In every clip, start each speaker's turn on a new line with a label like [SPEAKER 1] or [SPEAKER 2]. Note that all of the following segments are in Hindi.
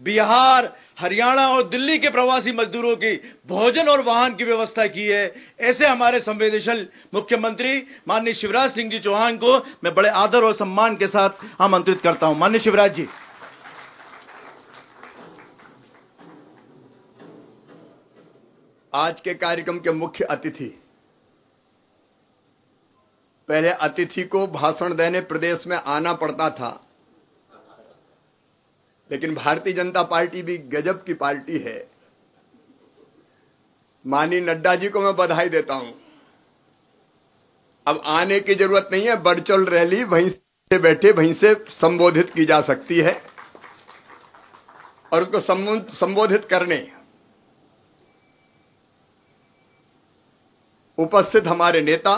[SPEAKER 1] बिहार, हरियाणा और दिल्ली के प्रवासी मजदूरों की भोजन और वाहन की व्यवस्था की है। ऐसे हमारे संवेदनशील मुख्यमंत्री माननीय शिवराज सिंह जी चौहान को मैं बड़े आदर और सम्मान के साथ आमंत्रित करता हूं। माननीय शिवराज जी।
[SPEAKER 2] आज के कार्यक्रम के मुख्य अतिथि, पहले अतिथि को भाषण देने प्रदेश में आना पड़ता था, लेकिन भारतीय जनता पार्टी भी गजब की पार्टी है। माननीय नड्डा जी को मैं बधाई देता हूं। अब आने की जरूरत नहीं है, वर्चुअल रैली वहीं से बैठे वहीं से संबोधित की जा सकती है और उसको संबोधित करने उपस्थित हमारे नेता,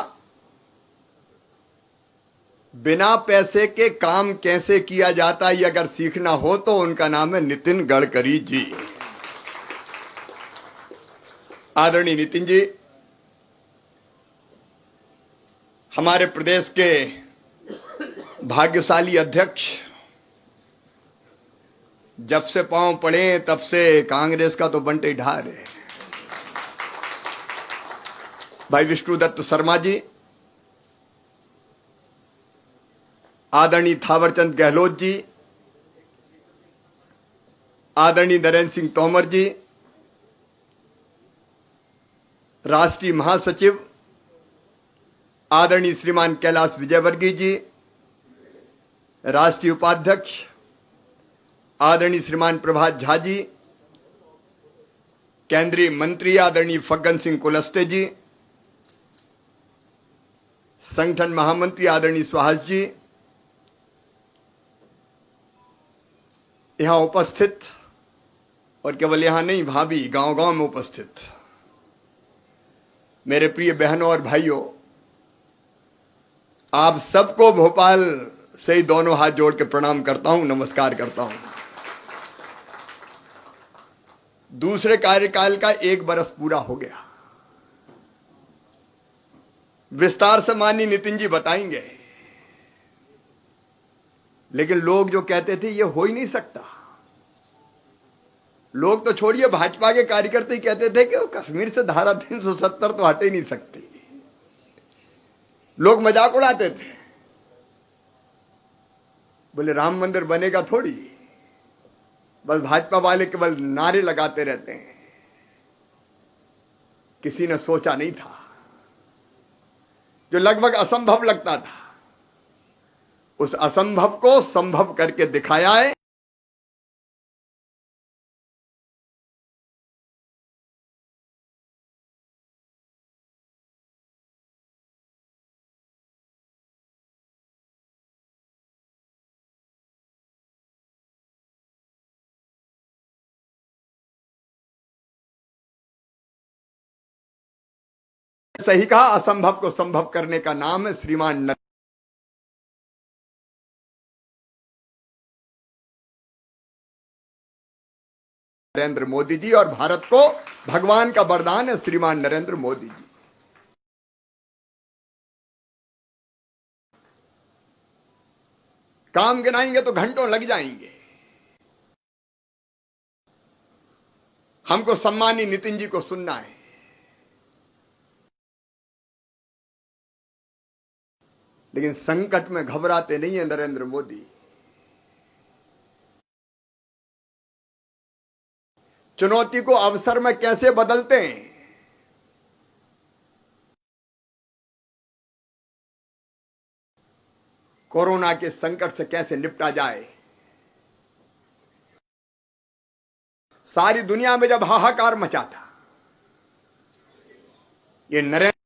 [SPEAKER 2] बिना पैसे के काम कैसे किया जाता है अगर सीखना हो तो उनका नाम है नितिन गडकरी जी। आदरणीय नितिन जी, हमारे प्रदेश के भाग्यशाली अध्यक्ष, जब से पांव पड़े तब से कांग्रेस का तो बंटे ढार है। भाई विष्णुदत्त शर्मा जी, आदरणीय थावरचंद गहलोत जी, आदरणीय नरेंद्र सिंह तोमर जी, राष्ट्रीय महासचिव आदरणीय श्रीमान कैलाश विजयवर्गीय जी, राष्ट्रीय उपाध्यक्ष आदरणीय श्रीमान प्रभात झा जी, केंद्रीय मंत्री आदरणीय फग्गन सिंह कुलस्ते जी, संगठन महामंत्री आदरणीय सुहास जी, यहां उपस्थित और केवल यहां नहीं, भाभी गांव-गांव में उपस्थित मेरे प्रिय बहनों और भाइयों, आप सबको भोपाल से ही दोनों हाथ जोड़ के प्रणाम करता हूं, नमस्कार करता हूं। दूसरे कार्यकाल का 1 बरस पूरा हो गया। विस्तार से माननीय नितिन जी बताएंगे, लेकिन लोग जो कहते थे ये हो ही नहीं सकता, लोग तो छोड़िए, भाजपा के कार्यकर्ता ही कहते थे कि वो कश्मीर से धारा 370 तो हटे ही नहीं सकती। लोग मजाक उड़ाते थे, बोले राम मंदिर बनेगा थोड़ी, बस भाजपा वाले केवल नारे लगाते रहते हैं। किसी ने सोचा नहीं था, जो लगभग असंभव लगता था, उस असंभव को संभव करके दिखाया है। सही कहा, असंभव को संभव करने का नाम है श्रीमान नरेंद्र मोदी जी, और भारत को भगवान का वरदान है श्रीमान नरेंद्र मोदी जी। काम गिनाएंगे तो घंटों लग जाएंगे। हमको सम्मानीय नितिन जी को सुनना है। लेकिन संकट में घबराते नहीं है नरेंद्र मोदी। चुनौती को अवसर में कैसे बदलते हैं, कोरोना के संकट से कैसे निपटा जाए। सारी दुनिया में जब हाहाकार मचा था, ये नरेंद्र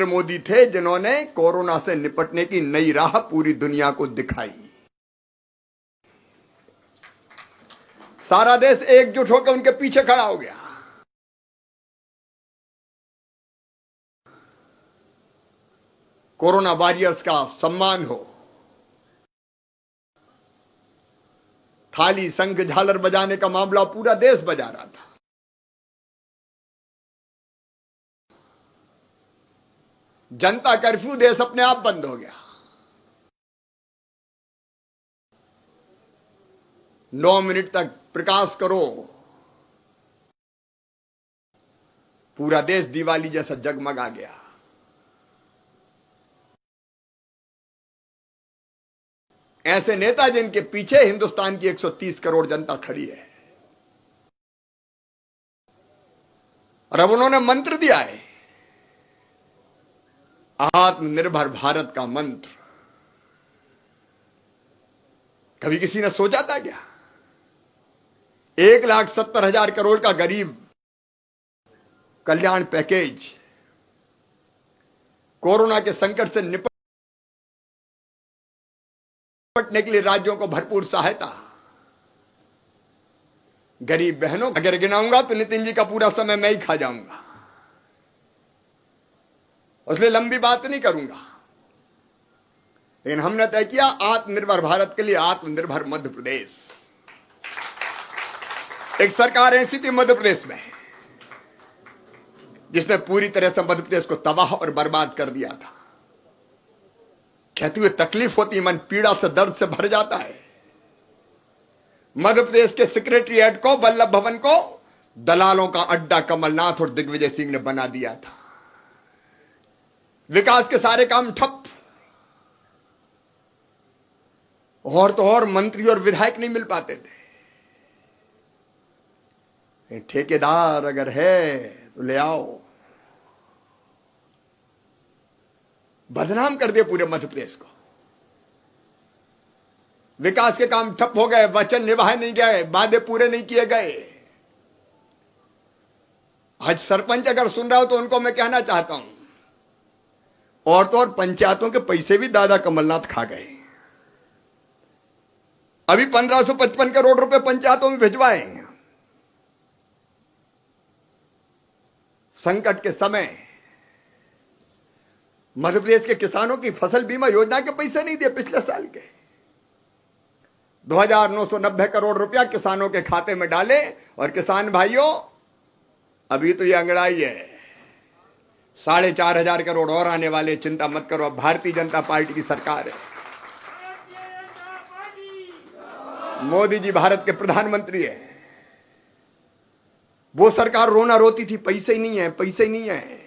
[SPEAKER 2] मोदी थे जिन्होंने कोरोना से निपटने की नई राह पूरी दुनिया को दिखाई। सारा देश एकजुट होकर उनके पीछे खड़ा हो गया। कोरोना वॉरियर्स का सम्मान हो, थाली शंख झालर बजाने का मामला पूरा देश बजा रहा था। जनता कर्फ्यू, देश अपने आप बंद हो गया। 9 मिनट तक प्रकाश करो, पूरा देश दिवाली जैसा जगमगा गया। ऐसे नेता जिनके पीछे हिंदुस्तान की 130 करोड़ जनता खड़ी है, और अब उन्होंने मंत्र दिया है, आत्मनिर्भर भारत का मंत्र। कभी किसी ने सोचा था क्या? 1,70,000 करोड़ का गरीब कल्याण पैकेज, कोरोना के संकट से निपटने के लिए राज्यों को भरपूर सहायता, गरीब बहनों, अगर गिनाऊंगा तो नितिन जी का पूरा समय मैं ही खा जाऊंगा, इसलिए लंबी बात नहीं करूंगा। लेकिन हमने तय किया आत्मनिर्भर भारत के लिए आत्मनिर्भर मध्य प्रदेश। एक सरकार ऐसी थी मध्य प्रदेश में जिसने पूरी तरह से मध्य प्रदेश को तबाह और बर्बाद कर दिया था। कहते हुए तकलीफ होती, मन पीड़ा से, दर्द से भर जाता है। मध्य प्रदेश के सेक्रेटरीएट को, वल्लभ भवन को दलालों का अड्डा कमलनाथ और दिग्विजय सिंह ने बना दिया था। विकास के सारे काम ठप, और तो और मंत्री और विधायक नहीं मिल पाते थे। ठेकेदार अगर है तो ले आओ। बदनाम कर दिए पूरे मध्य प्रदेश को। विकास के काम ठप हो गए, वचन निभाए नहीं गए, वादे पूरे नहीं किए गए। आज सरपंच अगर सुन रहा हो तो उनको मैं कहना चाहता हूं, और तो और पंचायतों के पैसे भी दादा कमलनाथ खा गए। अभी 1555 करोड़ रुपए पंचायतों में भिजवाए। संकट के समय मध्य प्रदेश के किसानों की फसल बीमा योजना के पैसे नहीं दिए पिछले साल के। 2,990 करोड़ रुपया किसानों के खाते में डाले। और किसान भाइयों, अभी तो ये अंगड़ाई है, 4,500 करोड़ और आने वाले, चिंता मत करो। अब भारतीय जनता पार्टी की सरकार है, मोदी जी भारत के प्रधानमंत्री है। वो सरकार रोना रोती थी, पैसे ही नहीं है, पैसे ही नहीं है।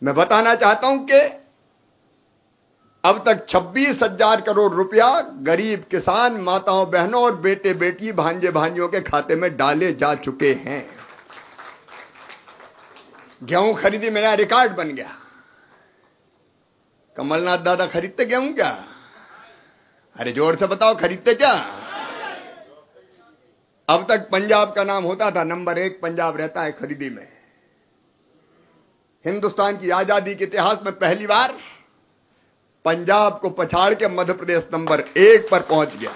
[SPEAKER 2] मैं बताना चाहता हूं कि अब तक 26,000 करोड़ रुपया गरीब किसान, माताओं बहनों और बेटे बेटी, भांजे भांजियों के खाते में डाले जा चुके हैं। गेहूं खरीदी मेरा रिकॉर्ड बन गया। कमलनाथ दादा खरीदते गेहूं क्या? अरे जोर से बताओ, खरीदते क्या? अब तक पंजाब का नाम होता था, नंबर 1 पंजाब रहता है खरीदी में। हिंदुस्तान की आजादी के इतिहास में पहली बार पंजाब को पछाड़ के मध्य प्रदेश नंबर 1 पर पहुंच गया।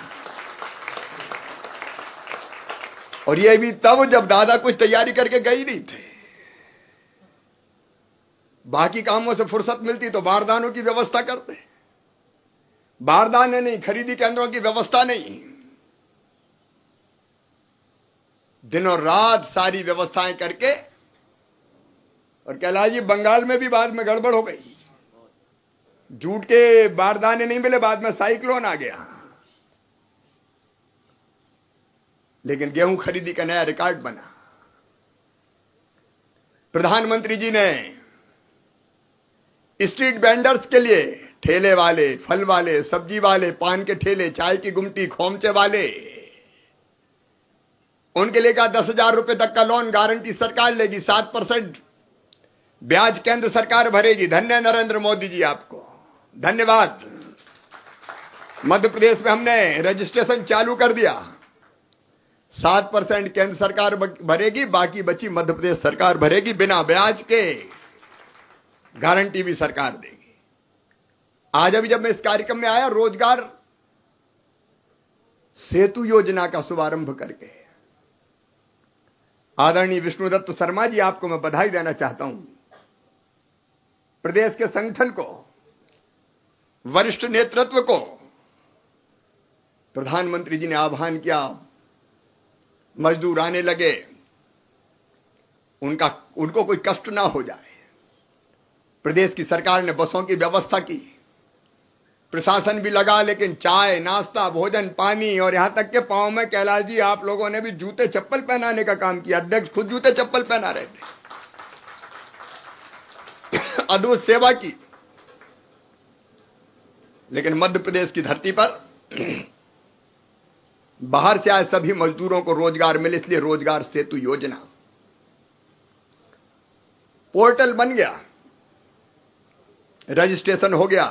[SPEAKER 2] और यह भी तब जब दादा कुछ तैयारी करके गई नहीं थे। बाकी कामों से फुर्सत मिलती तो बारदानों की व्यवस्था करते। बारदाने नहीं, खरीदी केंद्रों की व्यवस्था नहीं, दिन और रात सारी व्यवस्थाएं करके। और कैलाश जी, बंगाल में भी बाद में गड़बड़ हो गई, जूट के बारदाने नहीं मिले, बाद में साइक्लोन आ गया। लेकिन गेहूं खरीदी का नया रिकॉर्ड बना। प्रधानमंत्री जी ने स्ट्रीट वेंडर्स के लिए, ठेले वाले, फल वाले, सब्जी वाले, पान के ठेले, चाय की गुमटी, खोमचे वाले, उनके लिए कहा 10,000 रुपए तक का लोन गारंटी सरकार लेगी, 7% ब्याज केंद्र सरकार भरेगी। धन्य नरेंद्र मोदी जी, आपको धन्यवाद। मध्य प्रदेश में हमने रजिस्ट्रेशन चालू कर दिया। 7% केंद्र सरकार भरेगी, बाकी बची मध्य प्रदेश सरकार भरेगी, बिना ब्याज के। गारंटी भी सरकार देगी। आज अभी जब मैं इस कार्यक्रम में आया, रोजगार सेतु योजना का शुभारंभ करके, आदरणीय विष्णुदत्त शर्मा जी, आपको मैं बधाई देना चाहता हूं। प्रदेश के संगठन को, वरिष्ठ नेतृत्व को प्रधानमंत्री जी ने आह्वान किया, मजदूर आने लगे, उनको कोई कष्ट ना हो जाए। प्रदेश की सरकार ने बसों की व्यवस्था की, प्रशासन भी लगा, लेकिन चाय, नाश्ता, भोजन, पानी और यहां तक के पांव में, कैलाश जी आप लोगों ने भी जूते चप्पल पहनाने का काम किया। अध्यक्ष खुद जूते चप्पल पहना रहे थे। अद्भुत सेवा की। लेकिन मध्य प्रदेश की धरती पर बाहर से आए सभी मजदूरों को रोजगार मिले, इसलिए रोजगार सेतु योजना पोर्टल बन गया, रजिस्ट्रेशन हो गया।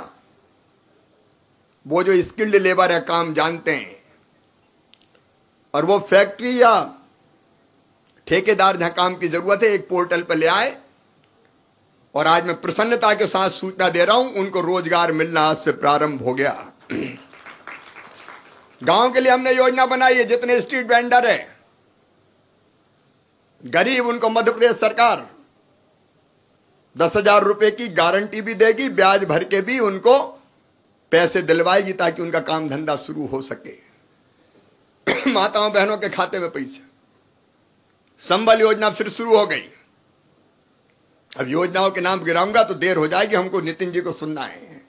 [SPEAKER 2] वो जो स्किल्ड लेबर है, काम जानते हैं, और वो फैक्ट्री या ठेकेदार जहां काम की जरूरत है, एक पोर्टल पर ले आए। और आज मैं प्रसन्नता के साथ सूचना दे रहा हूं, उनको रोजगार मिलना आज से प्रारंभ हो गया। गांव के लिए हमने योजना बनाई है। जितने स्ट्रीट वेंडर है गरीब, उनको मध्य प्रदेश सरकार 10,000 रुपए की गारंटी भी देगी, ब्याज भर के भी उनको पैसे दिलवाएगी, ताकि उनका काम धंधा शुरू हो सके। माताओं बहनों के खाते में पैसे। संबल योजना फिर शुरू हो गई। अब योजनाओं के नाम गिराऊंगा तो देर हो जाएगी, हमको नितिन जी को सुनना है।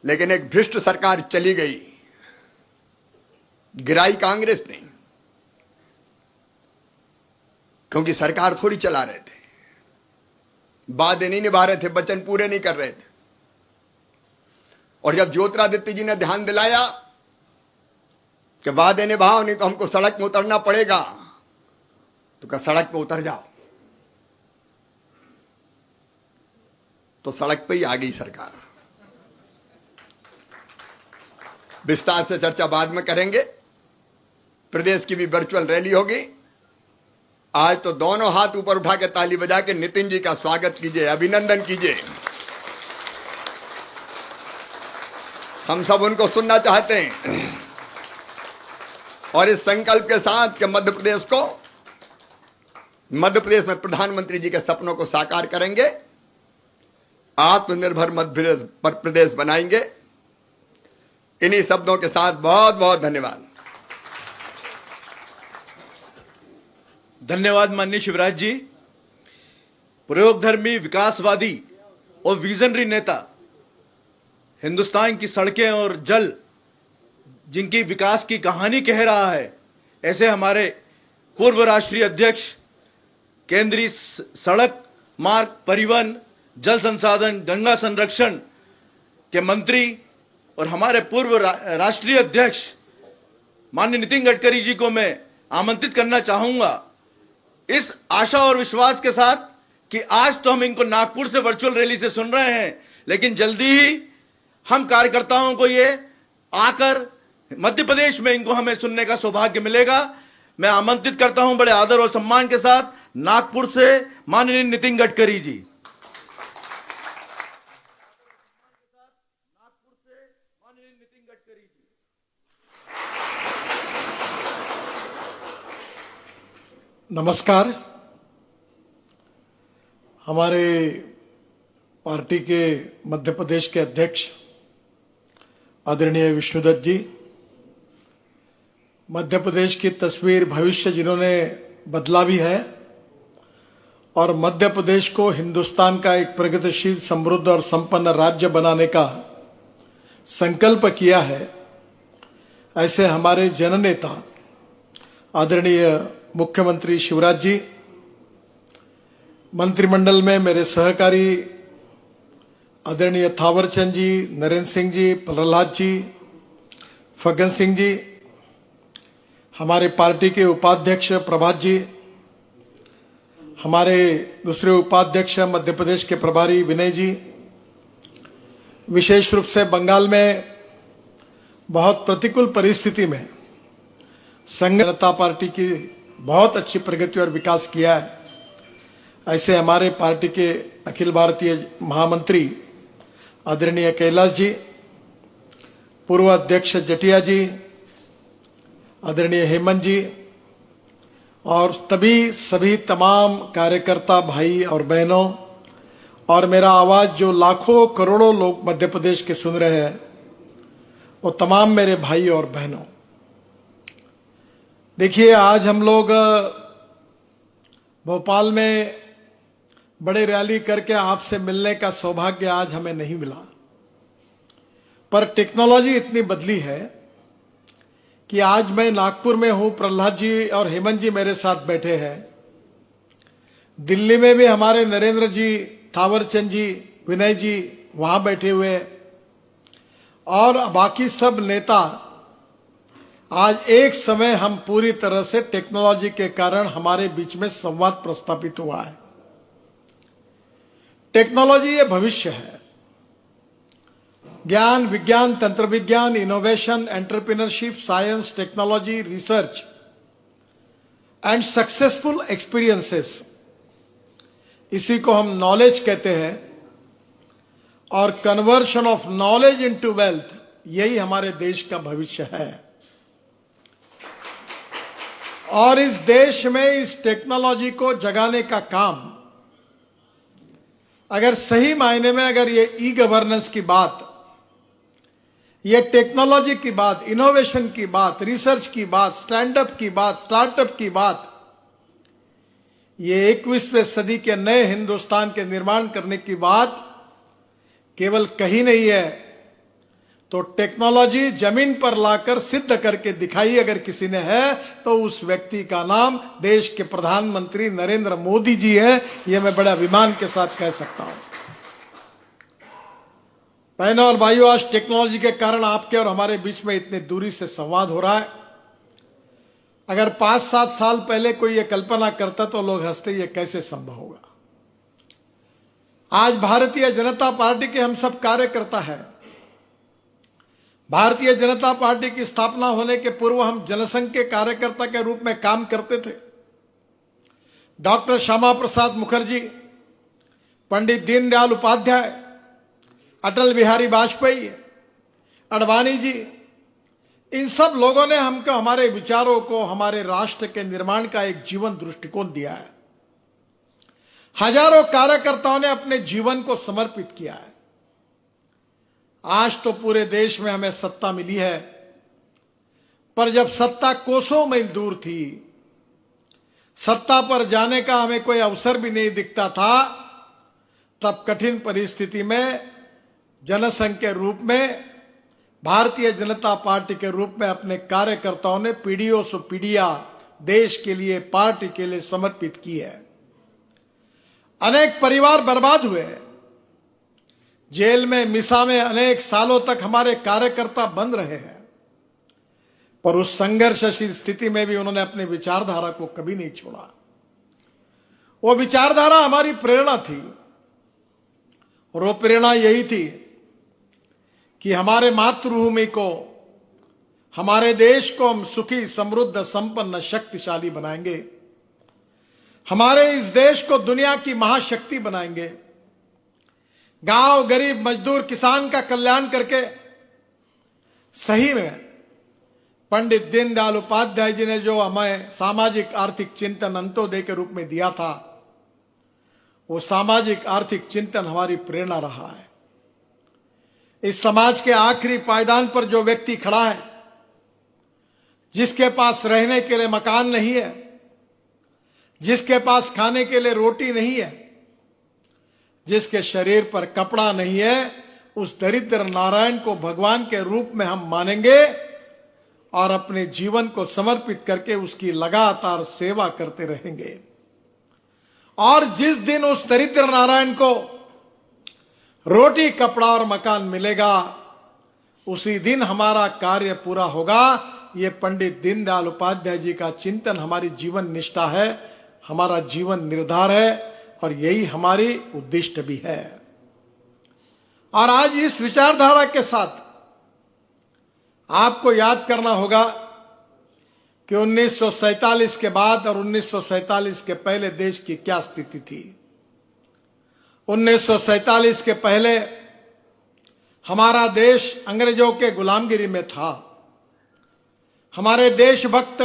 [SPEAKER 2] लेकिन एक भ्रष्ट सरकार चली गई, गिराई कांग्रेस ने, क्योंकि सरकार थोड़ी चला रहे थे, वादे नहीं निभा रहे थे, वचन पूरे नहीं कर रहे थे। और जब ज्योतिरादित्य जी ने ध्यान दिलाया कि वादे निभाओ, नहीं तो हमको सड़क में उतरना पड़ेगा, तो क्या सड़क पे उतर जाओ। तो सड़क पे ही आ गई सरकार। विस्तार से चर्चा बाद में करेंगे। प्रदेश की भी वर्चुअल रैली होगी। आज तो दोनों हाथ ऊपर उठा के ताली बजा के नितिन जी का स्वागत कीजिए, अभिनंदन कीजिए। हम सब उनको सुनना चाहते हैं। और इस संकल्प के साथ कि मध्य प्रदेश में प्रधानमंत्री जी के सपनों को साकार करेंगे, आत्मनिर्भर मध्य प्रदेश बनाएंगे। इन्हीं शब्दों के साथ बहुत बहुत धन्यवाद।
[SPEAKER 1] धन्यवाद माननीय शिवराज जी। प्रयोगधर्मी, विकासवादी और विजनरी नेता, हिंदुस्तान की सड़कें और जल जिनकी विकास की कहानी कह रहा है, ऐसे हमारे पूर्व राष्ट्रीय अध्यक्ष, केंद्रीय सड़क मार्ग परिवहन, जल संसाधन, गंगा संरक्षण के मंत्री और हमारे पूर्व राष्ट्रीय अध्यक्ष माननीय नितिन गडकरी जी को मैं आमंत्रित करना चाहूंगा, इस आशा और विश्वास के साथ कि आज तो हम इनको नागपुर से वर्चुअल रैली से सुन रहे हैं, लेकिन जल्दी ही हम कार्यकर्ताओं को ये आकर मध्य प्रदेश में इनको हमें सुनने का सौभाग्य मिलेगा। मैं आमंत्रित करता हूं बड़े आदर और सम्मान के साथ नागपुर से माननीय नितिन गडकरी जी।
[SPEAKER 3] नमस्कार। हमारे पार्टी के मध्य प्रदेश के अध्यक्ष आदरणीय विष्णुदत्त जी, मध्य प्रदेश की तस्वीर भविष्य जिन्होंने बदला भी है और मध्य प्रदेश को हिंदुस्तान का एक प्रगतिशील, समृद्ध और संपन्न राज्य बनाने का संकल्प किया है, ऐसे हमारे जननेता आदरणीय मुख्यमंत्री शिवराज जी, मंत्रिमंडल में मेरे सहकारी आदरणीय थावरचंद जी, नरेंद्र सिंह जी, प्रहलाद जी, फग्गन सिंह जी, हमारे पार्टी के उपाध्यक्ष प्रभात जी, हमारे दूसरे उपाध्यक्ष मध्य प्रदेश के प्रभारी विनय जी, विशेष रूप से बंगाल में बहुत प्रतिकूल परिस्थिति में संघ जनता पार्टी की बहुत अच्छी प्रगति और विकास किया है, ऐसे हमारे पार्टी के अखिल भारतीय महामंत्री आदरणीय कैलाश जी, पूर्व अध्यक्ष जटिया जी, आदरणीय हेमंत जी और सभी तमाम कार्यकर्ता भाई और बहनों, और मेरा आवाज जो लाखों करोड़ों लोग मध्य प्रदेश के सुन रहे हैं, वो तमाम मेरे भाई और बहनों, देखिए आज हम लोग भोपाल में बड़े रैली करके आपसे मिलने का सौभाग्य आज हमें नहीं मिला। पर टेक्नोलॉजी इतनी बदली है कि आज मैं नागपुर में हूं, प्रहलाद जी और हेमंत जी मेरे साथ बैठे हैं। दिल्ली में भी हमारे नरेंद्र जी, थावरचंद जी, विनय जी वहां बैठे हुए हैं और बाकी सब नेता। आज एक समय हम पूरी तरह से टेक्नोलॉजी के कारण हमारे बीच में संवाद प्रस्थापित हुआ है। टेक्नोलॉजी ये भविष्य है। ज्ञान, विज्ञान, तंत्र विज्ञान, innovation, entrepreneurship, science, technology, research and successful experiences, इसी को हम नॉलेज कहते हैं। और conversion of knowledge into wealth, यही हमारे देश का भविष्य है। और इस देश में इस टेक्नोलॉजी को जगाने का काम, अगर सही मायने में अगर ये ई गवर्नेंस की बात, ये टेक्नोलॉजी की बात, इनोवेशन की बात, रिसर्च की बात, स्टैंडअप की बात, स्टार्टअप की बात, ये 21वीं सदी के नए हिंदुस्तान के निर्माण करने की बात केवल कही नहीं है, तो टेक्नोलॉजी जमीन पर लाकर सिद्ध करके दिखाई अगर किसी ने है तो उस व्यक्ति का नाम देश के प्रधानमंत्री नरेंद्र मोदी जी है। यह मैं बड़े अभिमान के साथ कह सकता हूं। बहनों और भाइयों, आज टेक्नोलॉजी के कारण आपके और हमारे बीच में इतनी दूरी से संवाद हो रहा है। अगर 5-7 साल पहले कोई ये कल्पना करता तो लोग हंसते, ये कैसे संभव होगा। आज भारतीय जनता पार्टी के हम सब कार्यकर्ता हैं। भारतीय जनता पार्टी की स्थापना होने के पूर्व हम जनसंघ के कार्यकर्ता के रूप में काम करते थे। डॉक्टर श्यामा प्रसाद मुखर्जी, पंडित दीनदयाल उपाध्याय, अटल बिहारी वाजपेयी, अडवाणी जी, इन सब लोगों ने हमको, हमारे विचारों को, हमारे राष्ट्र के निर्माण का एक जीवन दृष्टिकोण दिया है। हजारों कार्यकर्ताओं ने अपने जीवन को समर्पित किया है। आज तो पूरे देश में हमें सत्ता मिली है, पर जब सत्ता कोसों मील दूर थी, सत्ता पर जाने का हमें कोई अवसर भी नहीं दिखता था, तब कठिन परिस्थिति में जनसंघ के रूप में, भारतीय जनता पार्टी के रूप में अपने कार्यकर्ताओं ने पीढ़ियों से पीढ़ियां देश के लिए, पार्टी के लिए समर्पित की है। अनेक परिवार बर्बाद हुए, जेल में, मिसा में अनेक सालों तक हमारे कार्यकर्ता बंद रहे हैं, पर उस संघर्षशील स्थिति में भी उन्होंने अपनी विचारधारा को कभी नहीं छोड़ा। वो विचारधारा हमारी प्रेरणा थी और वो प्रेरणा यही थी कि हमारे मातृभूमि को, हमारे देश को हम सुखी, समृद्ध, संपन्न, शक्तिशाली बनाएंगे। हमारे इस देश को दुनिया की महाशक्ति बनाएंगे। गांव, गरीब, मजदूर, किसान का कल्याण करके सही में पंडित दीनदयाल उपाध्याय जी ने जो हमें सामाजिक आर्थिक चिंतन अंत्योदय के रूप में दिया था, वो सामाजिक आर्थिक चिंतन हमारी प्रेरणा रहा है। इस समाज के आखिरी पायदान पर जो व्यक्ति खड़ा है, जिसके पास रहने के लिए मकान नहीं है, जिसके पास खाने के लिए रोटी नहीं है, जिसके शरीर पर कपड़ा नहीं है, उस दरिद्र नारायण को भगवान के रूप में हम मानेंगे और अपने जीवन को समर्पित करके उसकी लगातार सेवा करते रहेंगे। और जिस दिन उस दरिद्र नारायण को रोटी, कपड़ा और मकान मिलेगा, उसी दिन हमारा कार्य पूरा होगा। ये पंडित दीनदयाल उपाध्याय जी का चिंतन हमारी जीवन निष्ठा है, हमारा जीवन निर्धार है और यही हमारी उद्दिष्ट भी है। और आज इस विचारधारा के साथ आपको याद करना होगा कि 1947 के बाद और 1947 के पहले देश की क्या स्थिति थी। 1947 के पहले हमारा देश अंग्रेजों के गुलामगिरी में था। हमारे देशभक्त,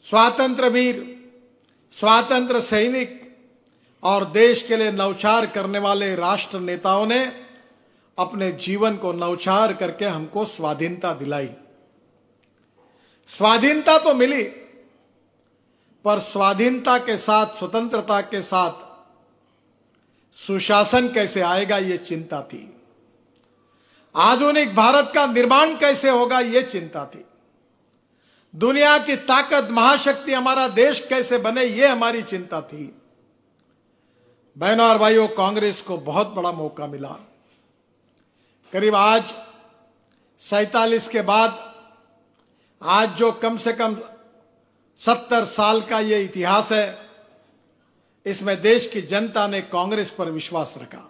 [SPEAKER 3] स्वातंत्र वीर, स्वातंत्र सैनिक और देश के लिए नौछार करने वाले राष्ट्र नेताओं ने अपने जीवन को नौछार करके हमको स्वाधीनता दिलाई। स्वाधीनता तो मिली, पर स्वाधीनता के साथ, स्वतंत्रता के साथ सुशासन कैसे आएगा, ये चिंता थी। आधुनिक भारत का निर्माण कैसे होगा, यह चिंता थी। दुनिया की ताकत, महाशक्ति हमारा देश कैसे बने, यह हमारी चिंता थी। बहनों और भाइयों, कांग्रेस को बहुत बड़ा मौका मिला। करीब आज 47 के बाद आज जो कम से कम 70 साल का यह इतिहास है, इसमें देश की जनता ने कांग्रेस पर विश्वास रखा।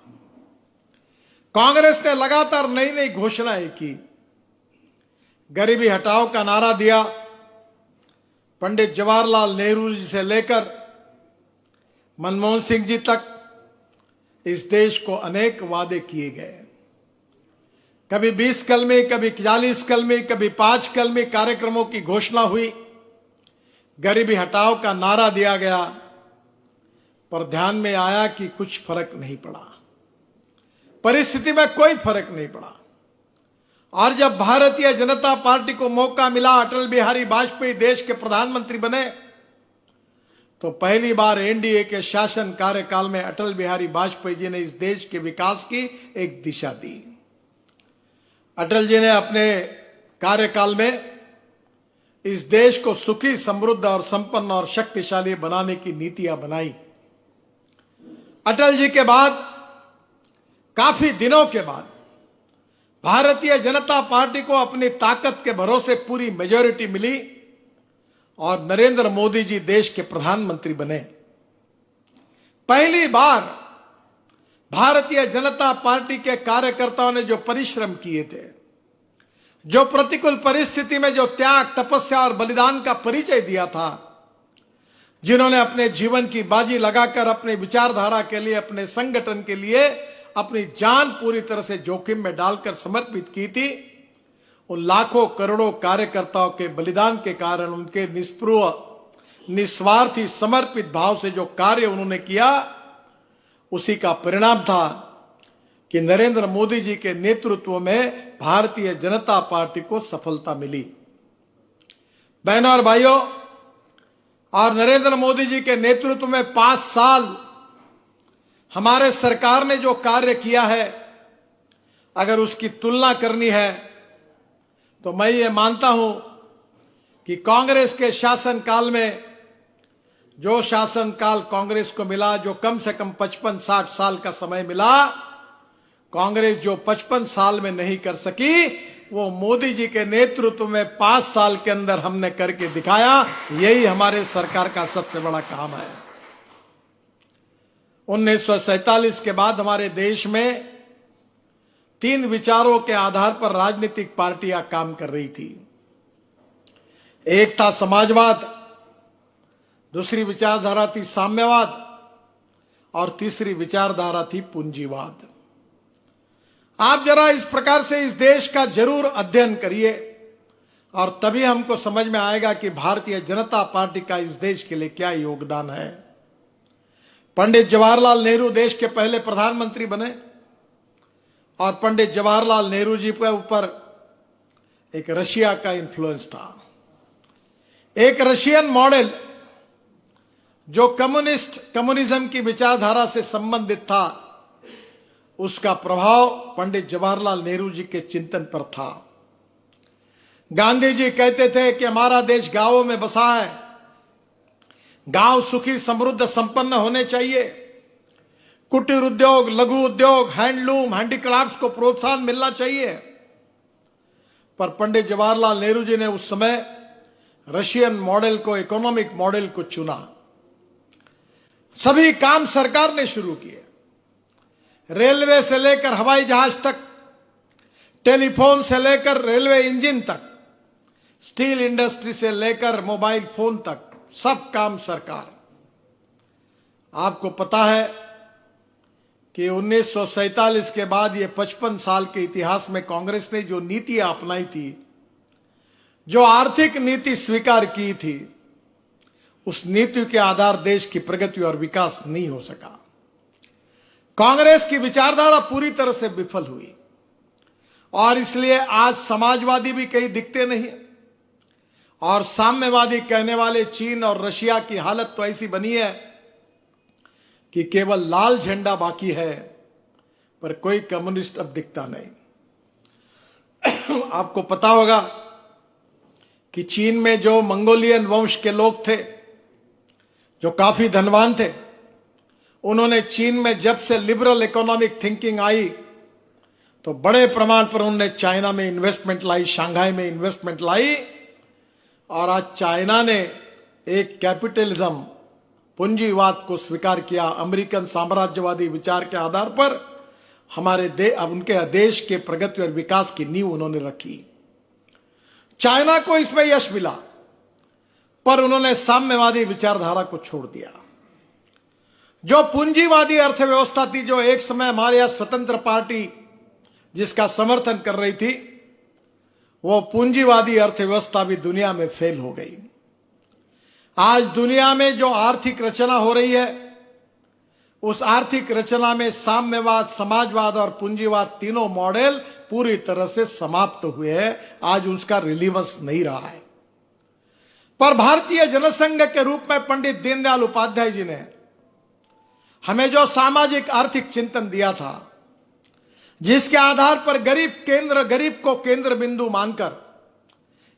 [SPEAKER 3] कांग्रेस ने लगातार नई नई घोषणाएं की, गरीबी हटाओ का नारा दिया। पंडित जवाहरलाल नेहरू जी से लेकर मनमोहन सिंह जी तक इस देश को अनेक वादे किए गए। कभी 20 कलमी, कभी 40 कलमी, कभी 5 कलमी कार्यक्रमों की घोषणा हुई, गरीबी हटाओ का नारा दिया गया, पर ध्यान में आया कि कुछ फर्क नहीं पड़ा, परिस्थिति में कोई फर्क नहीं पड़ा। और जब भारतीय जनता पार्टी को मौका मिला, अटल बिहारी वाजपेयी देश के प्रधानमंत्री बने, तो पहली बार एनडीए के शासन कार्यकाल में अटल बिहारी वाजपेयी जी ने इस देश के विकास की एक दिशा दी। अटल जी ने अपने कार्यकाल में इस देश को सुखी, समृद्ध और संपन्न और शक्तिशाली बनाने की नीतियां बनाई। अटल जी के बाद काफी दिनों के बाद भारतीय जनता पार्टी को अपनी ताकत के भरोसे पूरी मेजॉरिटी मिली और नरेंद्र मोदी जी देश के प्रधानमंत्री बने। पहली बार भारतीय जनता पार्टी के कार्यकर्ताओं ने जो परिश्रम किए थे, जो प्रतिकूल परिस्थिति में जो त्याग, तपस्या और बलिदान का परिचय दिया था, जिन्होंने अपने जीवन की बाजी लगाकर अपने विचारधारा के लिए, अपने संगठन के लिए अपनी जान पूरी तरह से जोखिम में डालकर समर्पित की थी, उन लाखों करोड़ों कार्यकर्ताओं के बलिदान के कारण, उनके निष्पृह, निस्वार्थी, समर्पित भाव से जो कार्य उन्होंने किया, उसी का परिणाम था कि नरेंद्र मोदी जी के नेतृत्व में भारतीय जनता पार्टी को सफलता मिली। बहनों और भाइयों, और नरेंद्र मोदी जी के नेतृत्व में 5 साल हमारे सरकार ने जो कार्य किया है, अगर उसकी तुलना करनी है तो मैं ये मानता हूं कि कांग्रेस के शासनकाल में, जो शासनकाल कांग्रेस को मिला, जो कम से कम 55-60 साल का समय मिला, कांग्रेस जो 55 साल में नहीं कर सकी, वो मोदी जी के नेतृत्व में 5 साल के अंदर हमने करके दिखाया। यही हमारे सरकार का सबसे बड़ा काम है। 1947 के बाद हमारे देश में 3 विचारों के आधार पर राजनीतिक पार्टियां काम कर रही थी। एक था समाजवाद, दूसरी विचारधारा थी साम्यवाद, और तीसरी विचारधारा थी पूंजीवाद। आप जरा इस प्रकार से इस देश का जरूर अध्ययन करिए और तभी हमको समझ में आएगा कि भारतीय जनता पार्टी का इस देश के लिए क्या योगदान है। पंडित जवाहरलाल नेहरू देश के पहले प्रधानमंत्री बने और पंडित जवाहरलाल नेहरू जी के ऊपर एक रशिया का इन्फ्लुएंस था। एक रशियन मॉडल जो कम्युनिज्म की विचारधारा से संबंधित था, उसका प्रभाव पंडित जवाहरलाल नेहरू जी के चिंतन पर था। गांधी जी कहते थे कि हमारा देश गांवों में बसा है, गांव सुखी, समृद्ध, संपन्न होने चाहिए। कुटीर उद्योग, लघु उद्योग, हैंडलूम, हैंडीक्राफ्ट्स को प्रोत्साहन मिलना चाहिए। पर पंडित जवाहरलाल नेहरू जी ने उस समय रशियन मॉडल को, इकोनॉमिक मॉडल को चुना। सभी काम सरकार ने शुरू किए, रेलवे से लेकर हवाई जहाज तक, टेलीफोन से लेकर रेलवे इंजन तक, स्टील इंडस्ट्री से लेकर मोबाइल फोन तक, सब काम सरकार। आपको पता है कि 1947 के बाद ये 55 साल के इतिहास में कांग्रेस ने जो नीतियां अपनाई थी, जो आर्थिक नीति स्वीकार की थी, उस नीति के आधार देश की प्रगति और विकास नहीं हो सका। कांग्रेस की विचारधारा पूरी तरह से विफल हुई और इसलिए आज समाजवादी भी कहीं दिखते नहीं और साम्यवादी कहने वाले चीन और रशिया की हालत तो ऐसी बनी है कि केवल लाल झंडा बाकी है, पर कोई कम्युनिस्ट अब दिखता नहीं। आपको पता होगा कि चीन में जो मंगोलियन वंश के लोग थे, जो काफी धनवान थे, उन्होंने चीन में जब से लिबरल इकोनॉमिक थिंकिंग आई तो बड़े प्रमाण पर उन्होंने चाइना में इन्वेस्टमेंट लाई, शंघाई में इन्वेस्टमेंट लाई, और आज चाइना ने एक कैपिटलिज्म, पूंजीवाद को स्वीकार किया। अमेरिकन साम्राज्यवादी विचार के आधार पर उनके देश के प्रगति और विकास की नींव उन्होंने रखी। चाइना को इसमें यश मिला, पर उन्होंने साम्यवादी विचारधारा को छोड़ दिया। जो पूंजीवादी अर्थव्यवस्था थी, जो एक समय हमारे यहां स्वतंत्र पार्टी जिसका समर्थन कर रही थी, वो पूंजीवादी अर्थव्यवस्था भी दुनिया में फेल हो गई। आज दुनिया में जो आर्थिक रचना हो रही है, उस आर्थिक रचना में साम्यवाद, समाजवाद और पूंजीवाद तीनों मॉडल पूरी तरह से समाप्त हुए हैं। आज उसका रिलीवेंस नहीं रहा है। पर भारतीय जनसंघ के रूप में पंडित दीनदयाल उपाध्याय जी ने हमें जो सामाजिक आर्थिक चिंतन दिया था, जिसके आधार पर गरीब को केंद्र बिंदु मानकर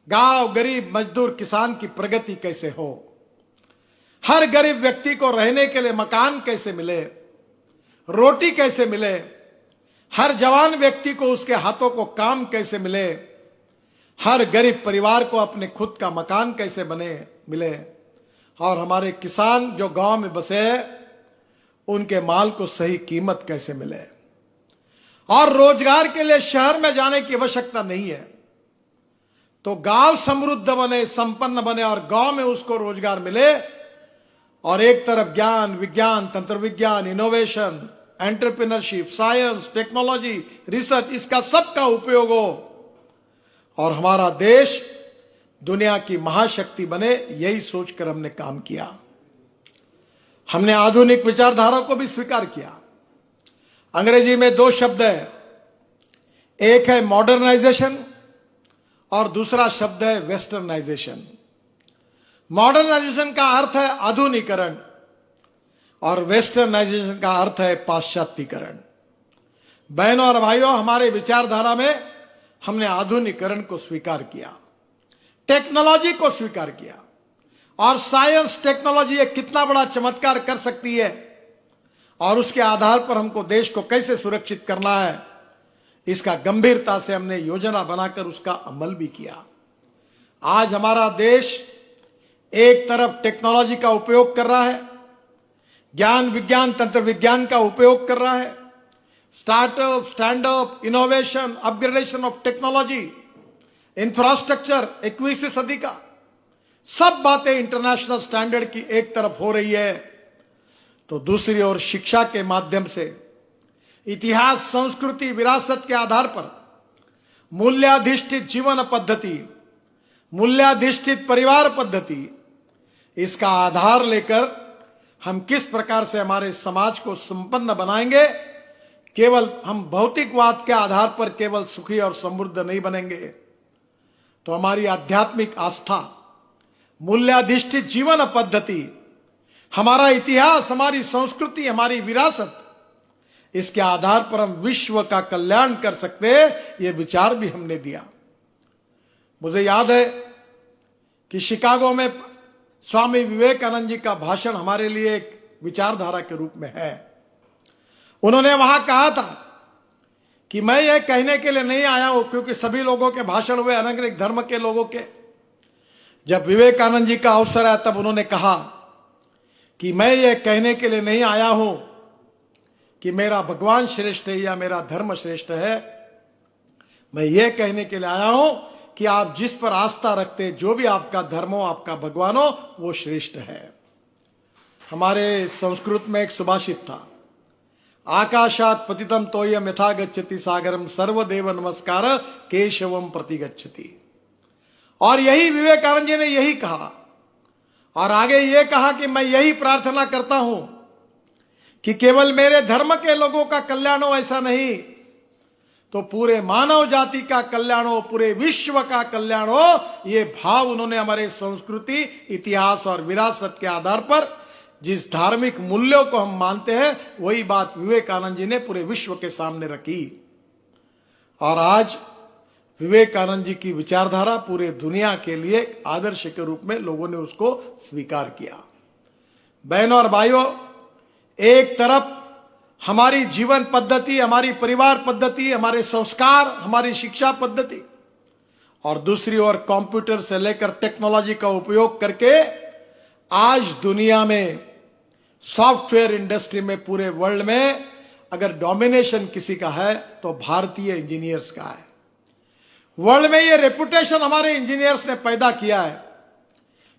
[SPEAKER 3] गांव, गरीब, मजदूर, किसान की प्रगति कैसे हो, हर गरीब व्यक्ति को रहने के लिए मकान कैसे मिले, रोटी कैसे मिले, हर जवान व्यक्ति को उसके हाथों को काम कैसे मिले, हर गरीब परिवार को अपने खुद का मकान कैसे मिले, और हमारे किसान जो गांव में बसे उनके माल को सही कीमत कैसे मिले, और रोजगार के लिए शहर में जाने की आवश्यकता नहीं है। तो गांव समृद्ध बने, संपन्न बने और गांव में उसको रोजगार मिले, और एक तरफ ज्ञान, विज्ञान, तंत्र विज्ञान, innovation, entrepreneurship, science, technology, research, इसका सबका उपयोग हो और हमारा देश दुनिया की महाशक्ति बने, यही सोचकर हमने काम किया। हमने आधुनिक विचारधारा को भी स्वीकार किया। अंग्रेजी में दो शब्द है, एक है मॉडर्नाइजेशन और दूसरा शब्द है वेस्टर्नाइजेशन। मॉडर्नाइजेशन का अर्थ है आधुनिकरण और वेस्टर्नाइजेशन का अर्थ है पाश्चात्यीकरण। बहनों और भाइयों, हमारे विचारधारा में हमने आधुनिकरण को स्वीकार किया, टेक्नोलॉजी को स्वीकार किया, और साइंस, टेक्नोलॉजी ये कितना बड़ा चमत्कार कर सकती है और उसके आधार पर हमको देश को कैसे सुरक्षित करना है, इसका गंभीरता से हमने योजना बनाकर उसका अमल भी किया। आज हमारा देश एक तरफ टेक्नोलॉजी का उपयोग कर रहा है, ज्ञान, विज्ञान, तंत्र विज्ञान का उपयोग कर रहा है, startup, stand up, innovation, upgradation of technology, infrastructure 21वीं सदी का, सब बातें इंटरनेशनल स्टैंडर्ड की एक तरफ हो रही है, तो दूसरी ओर शिक्षा के माध्यम से इतिहास, संस्कृति, विरासत के आधार पर मूल्याधिष्ठित जीवन पद्धति, मूल्याधिष्ठित परिवार पद्धति, इसका आधार लेकर हम किस प्रकार से हमारे समाज को संपन्न बनाएंगे। केवल हम भौतिकवाद के आधार पर केवल सुखी और समृद्ध नहीं बनेंगे, तो हमारी आध्यात्मिक आस्था, मूल्याधिष्ठित जीवन पद्धति, हमारा इतिहास, हमारी संस्कृति, हमारी विरासत, इसके आधार पर हम विश्व का कल्याण कर सकते हैं। यह विचार भी हमने दिया। मुझे याद है कि शिकागो में स्वामी विवेकानंद जी का भाषण हमारे लिए एक विचारधारा के रूप में है। उन्होंने वहां कहा था कि मैं ये कहने के लिए नहीं आया हूं, क्योंकि सभी लोगों के भाषण हुए, अलग अलग धर्म के लोगों के। जब विवेकानंद जी का अवसर आया तब उन्होंने कहा कि मैं ये कहने के लिए नहीं आया हूं कि मेरा भगवान श्रेष्ठ है या मेरा धर्म श्रेष्ठ है, मैं ये कहने के लिए आया हूं कि आप जिस पर आस्था रखते, जो भी आपका धर्म हो, आपका भगवान हो, वो श्रेष्ठ है। हमारे संस्कृत में एक सुभाषित था, आकाशात पतितम तोयम यथा गच्छति सागरम सर्वदेव नमस्कार केशवम प्रति गच्छति। और यही विवेकानंद जी ने यही कहा, और आगे ये कहा कि मैं यही प्रार्थना करता हूं कि केवल मेरे धर्म के लोगों का कल्याण हो, ऐसा नहीं, तो पूरे मानव जाति का कल्याण हो, पूरे विश्व का कल्याण हो। ये भाव उन्होंने हमारे संस्कृति, इतिहास और विरासत के आधार पर जिस धार्मिक मूल्यों को हम मानते हैं, वही बात विवेकानंद जी ने पूरे विश्व के सामने रखी। और आज विवेकानंद जी की विचारधारा पूरे दुनिया के लिए एक आदर्श के रूप में लोगों ने उसको स्वीकार किया। बहनों और भाइयों, एक तरफ हमारी जीवन पद्धति, हमारी परिवार पद्धति, हमारे संस्कार, हमारी शिक्षा पद्धति, और दूसरी ओर कंप्यूटर से लेकर टेक्नोलॉजी का उपयोग करके आज दुनिया में सॉफ्टवेयर इंडस्ट्री में पूरे वर्ल्ड में अगर डोमिनेशन किसी का है तो भारतीय इंजीनियर्स का है। वर्ल्ड में ये रेपुटेशन हमारे इंजीनियर्स ने पैदा किया है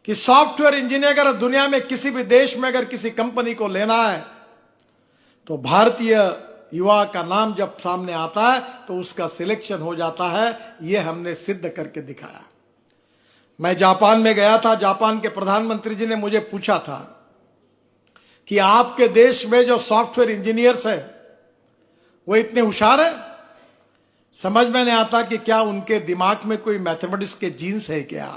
[SPEAKER 3] कि सॉफ्टवेयर इंजीनियर अगर दुनिया में किसी भी देश में अगर किसी कंपनी को लेना है तो भारतीय युवा का नाम जब सामने आता है तो उसका सिलेक्शन हो जाता है। यह हमने सिद्ध करके दिखाया। मैं जापान में गया था। जापान के प्रधानमंत्री जी ने मुझे पूछा था कि आपके देश में जो सॉफ्टवेयर इंजीनियर्स है वो इतने होशियार है। समझ में नहीं आता कि क्या उनके दिमाग में कोई मैथमेटिक्स के जीन्स है क्या।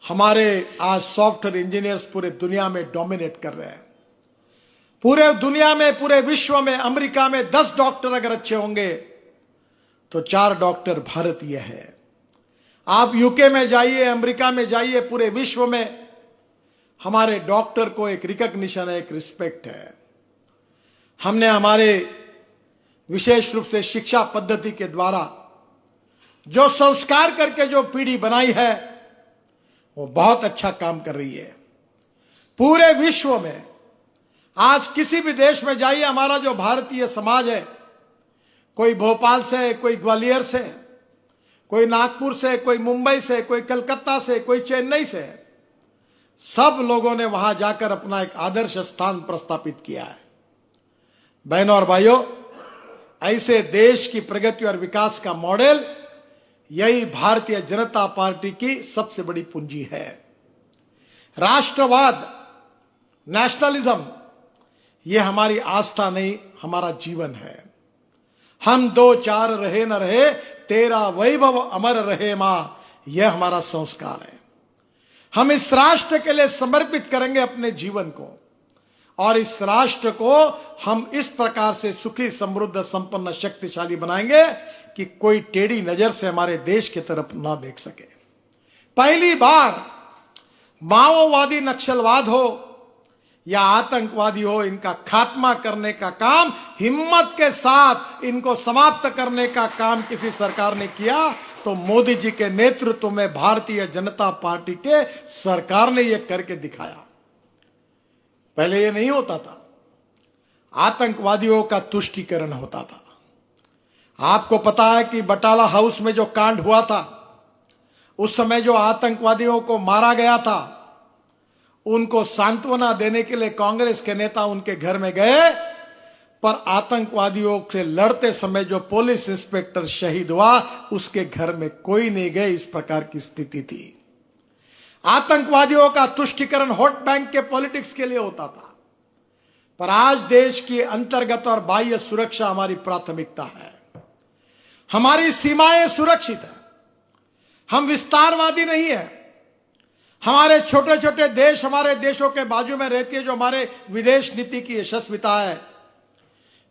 [SPEAKER 3] हमारे आज सॉफ्टवेयर इंजीनियर्स पूरे दुनिया में डोमिनेट कर रहे हैं। पूरे दुनिया में, पूरे विश्व में, अमेरिका में 10 डॉक्टर अगर अच्छे होंगे तो 4 डॉक्टर भारतीय है। आप यूके में जाइए, अमेरिका में जाइए, पूरे विश्व में हमारे डॉक्टर को एक रिकॉग्निशन है, एक रिस्पेक्ट है। हमने हमारे विशेष रूप से शिक्षा पद्धति के द्वारा जो संस्कार करके जो पीढ़ी बनाई है वो बहुत अच्छा काम कर रही है। पूरे विश्व में आज किसी भी देश में जाइए, हमारा जो भारतीय समाज है, कोई भोपाल से, कोई ग्वालियर से, कोई नागपुर से, कोई मुंबई से, कोई कलकत्ता से, कोई चेन्नई से, सब लोगों ने वहां जाकर अपना एक आदर्श स्थान प्रस्थापित किया है। बहनों और भाइयों, ऐसे देश की प्रगति और विकास का मॉडल यही भारतीय जनता पार्टी की सबसे बड़ी पूंजी है। राष्ट्रवाद, नेशनलिज्म, यह हमारी आस्था नहीं, हमारा जीवन है। हम 2-4 रहे न रहे, तेरा वैभव अमर रहे मां, यह हमारा संस्कार है। हम इस राष्ट्र के लिए समर्पित करेंगे अपने जीवन को, और इस राष्ट्र को हम इस प्रकार से सुखी, समृद्ध, संपन्न, शक्तिशाली बनाएंगे कि कोई टेढ़ी नजर से हमारे देश की तरफ ना देख सके। पहली बार माओवादी, नक्सलवाद हो या आतंकवादी हो, इनका खात्मा करने का काम, हिम्मत के साथ इनको समाप्त करने का काम किसी सरकार ने किया तो मोदी जी के नेतृत्व में भारतीय जनता पार्टी के सरकार ने यह करके दिखाया। पहले यह नहीं होता था। आतंकवादियों का तुष्टीकरण होता था। आपको पता है कि बटाला हाउस में जो कांड हुआ था, उस समय जो आतंकवादियों को मारा गया था, उनको सांत्वना देने के लिए कांग्रेस के नेता उनके घर में गए, पर आतंकवादियों से लड़ते समय जो पुलिस इंस्पेक्टर शहीद हुआ, उसके घर में कोई नहीं गए। इस प्रकार की स्थिति थी। आतंकवादियों का तुष्टीकरण वोट बैंक के पॉलिटिक्स के लिए होता था, पर आज देश की अंतर्गत और बाह्य सुरक्षा हमारी प्राथमिकता है। हमारी सीमाएं सुरक्षित है। हम विस्तारवादी नहीं है। हमारे छोटे छोटे देश हमारे देशों के बाजू में रहती है, जो हमारे विदेश नीति की यशस्विता है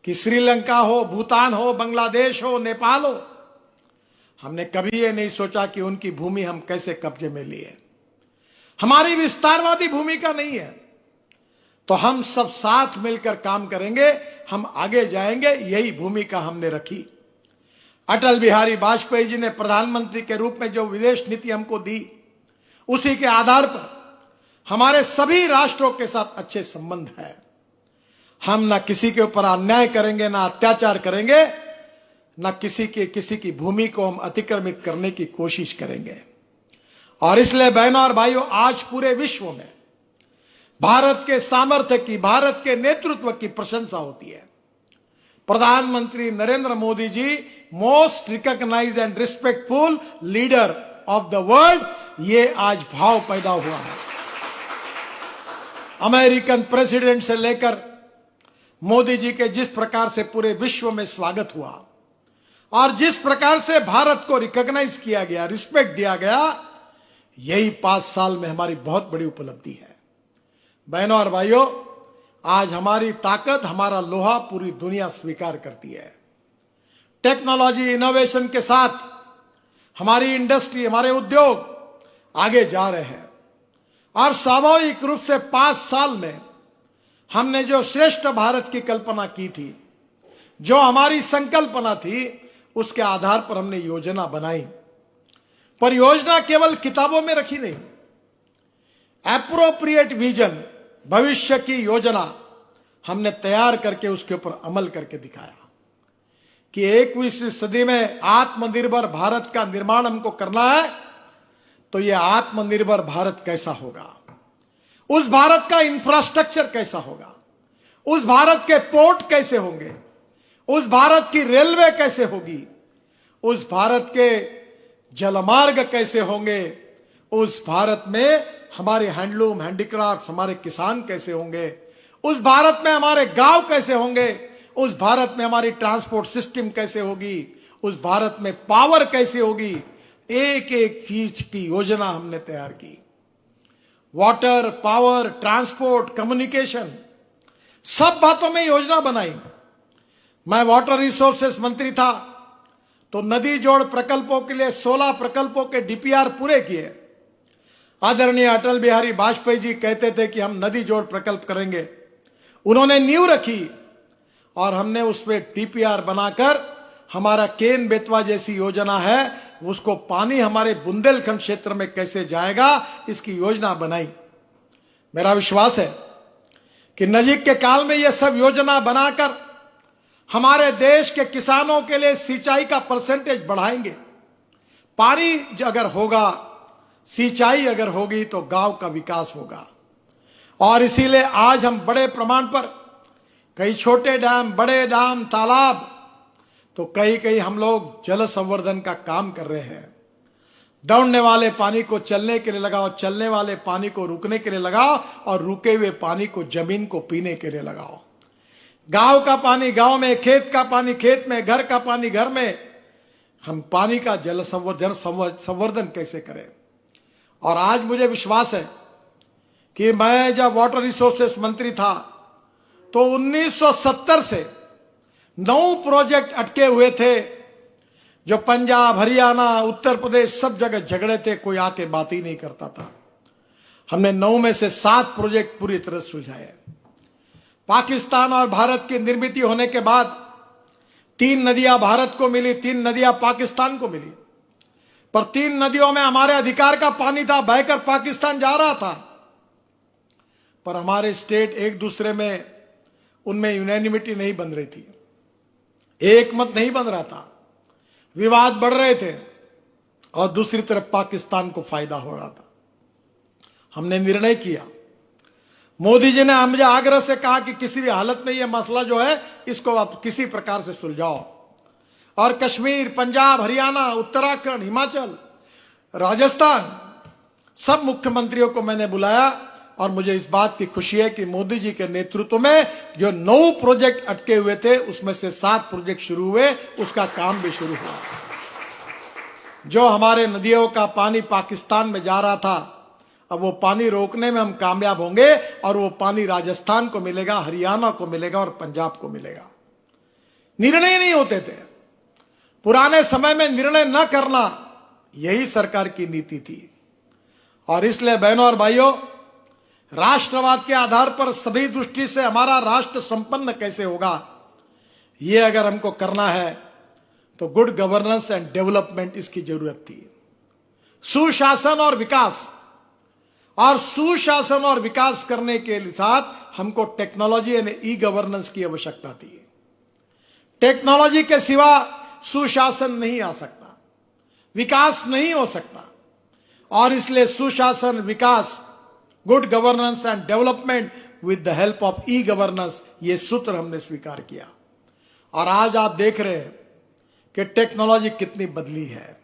[SPEAKER 3] कि श्रीलंका हो, भूटान हो, बांग्लादेश हो, नेपाल हो, हमने कभी ये नहीं सोचा कि उनकी भूमि हम कैसे कब्जे में लिए। हमारी विस्तारवादी भूमिका नहीं है। तो हम सब साथ मिलकर काम करेंगे, हम आगे जाएंगे, यही भूमिका हमने रखी। अटल बिहारी वाजपेयी जी ने प्रधानमंत्री के रूप में जो विदेश नीति हमको दी, उसी के आधार पर हमारे सभी राष्ट्रों के साथ अच्छे संबंध है। हम ना किसी के ऊपर अन्याय करेंगे, ना अत्याचार करेंगे, ना किसी की भूमि को हम अतिक्रमित करने की कोशिश करेंगे। और इसलिए बहनों और भाइयों, आज पूरे विश्व में भारत के सामर्थ्य की, भारत के नेतृत्व की प्रशंसा होती है। प्रधानमंत्री Narendra Modi ji most recognised and respectful leader of the world, ये आज भाव पैदा हुआ है। अमेरिकन प्रेसिडेंट से लेकर मोदी जी के जिस प्रकार से पूरे विश्व में स्वागत हुआ और जिस प्रकार से भारत को रिकॉग्नाइज किया गया, रिस्पेक्ट दिया गया, यही 5 साल में हमारी बहुत बड़ी उपलब्धि है। बहनों और भाइयों, आज हमारी ताकत, हमारा लोहा पूरी दुनिया स्वीकार करती है। टेक्नोलॉजी, इनोवेशन के साथ हमारी इंडस्ट्री, हमारे उद्योग आगे जा रहे हैं। और स्वाभाविक रूप से 5 साल में हमने जो श्रेष्ठ भारत की कल्पना की थी, जो हमारी संकल्पना थी, उसके आधार पर हमने योजना बनाई। पर योजना केवल किताबों में रखी नहीं, एप्रोप्रिएट विजन, भविष्य की योजना हमने तैयार करके उसके ऊपर अमल करके दिखाया कि 21वीं सदी में आत्मनिर्भर भारत का निर्माण हमको करना है। तो यह आत्मनिर्भर भारत कैसा होगा, उस भारत का इंफ्रास्ट्रक्चर कैसा होगा, उस भारत के पोर्ट कैसे होंगे, उस भारत की रेलवे कैसे होगी, उस भारत के जलमार्ग कैसे होंगे, उस भारत में हमारे हैंडलूम, हैंडीक्राफ्ट, हमारे किसान कैसे होंगे, उस भारत में हमारे गांव कैसे होंगे, उस भारत में हमारी ट्रांसपोर्ट सिस्टम कैसे होगी, उस भारत में पावर कैसे होगी। एक एक चीज की योजना हमने तैयार की। वाटर, पावर, ट्रांसपोर्ट, कम्युनिकेशन, सब बातों में योजना बनाई। मैं वाटर रिसोर्सेस मंत्री था तो नदी जोड़ प्रकल्पों के लिए 16 प्रकल्पों के डीपीआर पूरे किए। आदरणीय अटल बिहारी वाजपेयी जी कहते थे कि हम नदी जोड़ प्रकल्प करेंगे, उन्होंने नींव रखी और हमने उस पर डीपीआर बनाकर हमारा केन बेतवा जैसी योजना है, उसको पानी हमारे बुंदेलखंड क्षेत्र में कैसे जाएगा, इसकी योजना बनाई। मेरा विश्वास है कि नजीक के काल में यह सब योजना बनाकर हमारे देश के किसानों के लिए सिंचाई का परसेंटेज बढ़ाएंगे। पानी अगर होगा, सिंचाई अगर होगी तो गांव का विकास होगा। और इसीलिए आज हम बड़े प्रमाण पर कई छोटे डैम, बड़े डैम, तालाब, तो कई कई हम लोग जल संवर्धन का काम कर रहे हैं। दौड़ने वाले पानी को चलने के लिए लगाओ, चलने वाले पानी को रुकने के लिए लगाओ, और रुके हुए पानी को जमीन को पीने के लिए लगाओ। गांव का पानी गांव में, खेत का पानी खेत में, घर का पानी घर में। हम पानी का जल संवर्धन कैसे करें। और आज मुझे विश्वास है कि मैं जब वाटर रिसोर्सेस मंत्री था तो 1970 से 9 प्रोजेक्ट अटके हुए थे, जो पंजाब, हरियाणा, उत्तर प्रदेश सब जगह झगड़े थे, कोई आके बात ही नहीं करता था। हमने 9 में से 7 प्रोजेक्ट पूरी तरह सुलझाए। पाकिस्तान और भारत की निर्मित होने के बाद 3 नदियां भारत को मिली, 3 नदियां पाकिस्तान को मिली। पर 3 नदियों में हमारे अधिकार का पानी था, बहकर पाकिस्तान जा रहा था। पर हमारे स्टेट एक दूसरे में, उनमें यूनैनिमिटी नहीं बन रही थी, एक मत नहीं बन रहा था, विवाद बढ़ रहे थे, और दूसरी तरफ पाकिस्तान को फायदा हो रहा था। हमने निर्णय किया, मोदी जी ने मुझे आग्रह से कहा कि किसी भी हालत में यह मसला जो है इसको आप किसी प्रकार से सुलझाओ। और कश्मीर, पंजाब, हरियाणा, उत्तराखंड, हिमाचल, राजस्थान, सब मुख्यमंत्रियों को मैंने बुलाया। और मुझे इस बात की खुशी है कि मोदी जी के नेतृत्व में जो 9 प्रोजेक्ट अटके हुए थे उसमें से 7 प्रोजेक्ट शुरू हुए, उसका काम भी शुरू हुआ। जो हमारे नदियों का पानी पाकिस्तान में जा रहा था, अब वो पानी रोकने में हम कामयाब होंगे, और वो पानी राजस्थान को मिलेगा, हरियाणा को मिलेगा और पंजाब को मिलेगा। निर्णय नहीं होते थे पुराने समय में, निर्णय न करना यही सरकार की नीति थी। और इसलिए बहनों और भाइयों, राष्ट्रवाद के आधार पर सभी दृष्टि से हमारा राष्ट्र संपन्न कैसे होगा, यह अगर हमको करना है तो गुड गवर्नेंस एंड डेवलपमेंट इसकी जरूरत थी। सुशासन और विकास, और सुशासन और विकास करने के साथ हमको टेक्नोलॉजी यानी ई गवर्नेंस की आवश्यकता थी। टेक्नोलॉजी के सिवा सुशासन नहीं आ सकता, विकास नहीं हो सकता। और इसलिए सुशासन, विकास, good governance and development with the help of E governance, ये सूत्र हमने स्वीकार किया। और आज आप देख रहे हैं कि टेक्नोलॉजी कितनी बदली है,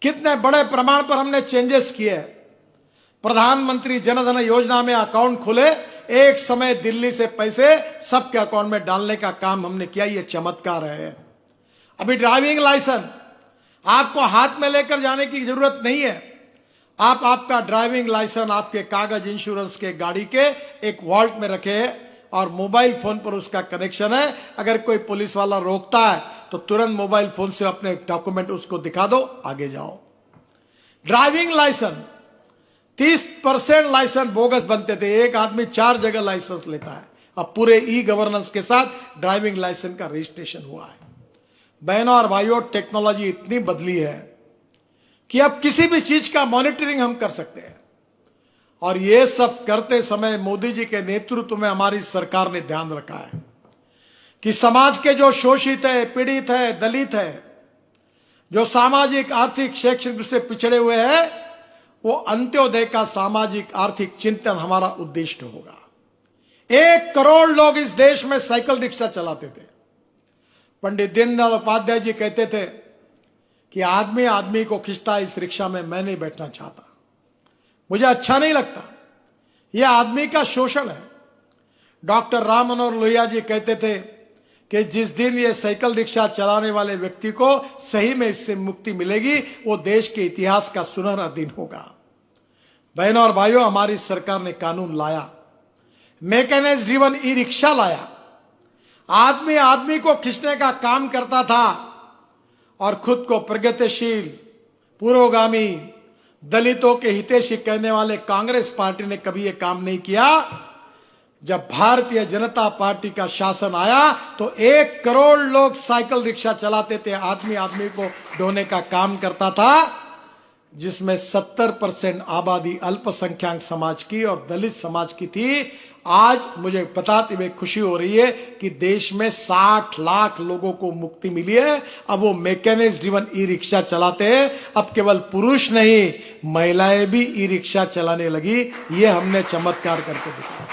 [SPEAKER 3] कितने बड़े प्रमाण पर हमने चेंजेस किए। प्रधानमंत्री जनधन योजना में अकाउंट खुले, एक समय दिल्ली से पैसे सबके अकाउंट में डालने का काम हमने किया। ये चमत्कार है। अभी ड्राइविंग लाइसेंस आपको हाथ में लेकर जाने की जरूरत नहीं है। आप आपका ड्राइविंग लाइसेंस आपके कागज, इंश्योरेंस के, गाड़ी के एक वॉल्ट में रखे हैं, और मोबाइल फोन पर उसका कनेक्शन है। अगर कोई पुलिस वाला रोकता है तो तुरंत मोबाइल फोन से अपने डॉक्यूमेंट उसको दिखा दो, आगे जाओ। ड्राइविंग लाइसेंस 30% लाइसेंस बोगस बनते थे, एक आदमी 4 जगह लाइसेंस लेता है। अब पूरे ई गवर्नेंस के साथ ड्राइविंग लाइसेंस का रजिस्ट्रेशन हुआ है। बहनों और भाइयों, टेक्नोलॉजी इतनी बदली है कि अब किसी भी चीज का मॉनिटरिंग हम कर सकते हैं। और ये सब करते समय मोदी जी के नेतृत्व में हमारी सरकार ने ध्यान रखा है कि समाज के जो शोषित है, पीड़ित है, दलित है, जो सामाजिक आर्थिक शैक्षणिक से पिछड़े हुए हैं, वो अंत्योदय का सामाजिक आर्थिक चिंतन हमारा उद्देश्य होगा। 1 करोड़ लोग इस देश में साइकिल रिक्शा चलाते थे। पंडित दीनदयाल उपाध्याय जी कहते थे कि आदमी आदमी को खींचता, इस रिक्शा में मैं नहीं बैठना चाहता, मुझे अच्छा नहीं लगता, यह आदमी का शोषण है। डॉक्टर राम मनोहर लोहिया जी कहते थे कि जिस दिन ये साइकिल रिक्शा चलाने वाले व्यक्ति को सही में इससे मुक्ति मिलेगी, वो देश के इतिहास का सुनहरा दिन होगा। बहनों और भाइयों, हमारी सरकार ने कानून लाया, मैकेनाइज्ड ड्रिवन ई रिक्शा लाया। आदमी आदमी को खींचने का काम करता था और खुद को प्रगतिशील, पुरोगामी, दलितों के हितैषी कहने वाले कांग्रेस पार्टी ने कभी यह काम नहीं किया। जब भारतीय जनता पार्टी का शासन आया तो 1 करोड़ लोग साइकिल रिक्शा चलाते थे, आदमी आदमी को ढोने का काम करता था, जिसमें 70% आबादी अल्पसंख्यक समाज की और दलित समाज की थी। आज मुझे बताते हुए खुशी हो रही है कि देश में 60 लाख लोगों को मुक्ति मिली है। अब वो मैकेनाइज्ड ड्रिवन ई रिक्शा चलाते हैं। अब केवल पुरुष नहीं, महिलाएं भी ई रिक्शा चलाने लगी। ये हमने चमत्कार करके दिखाया।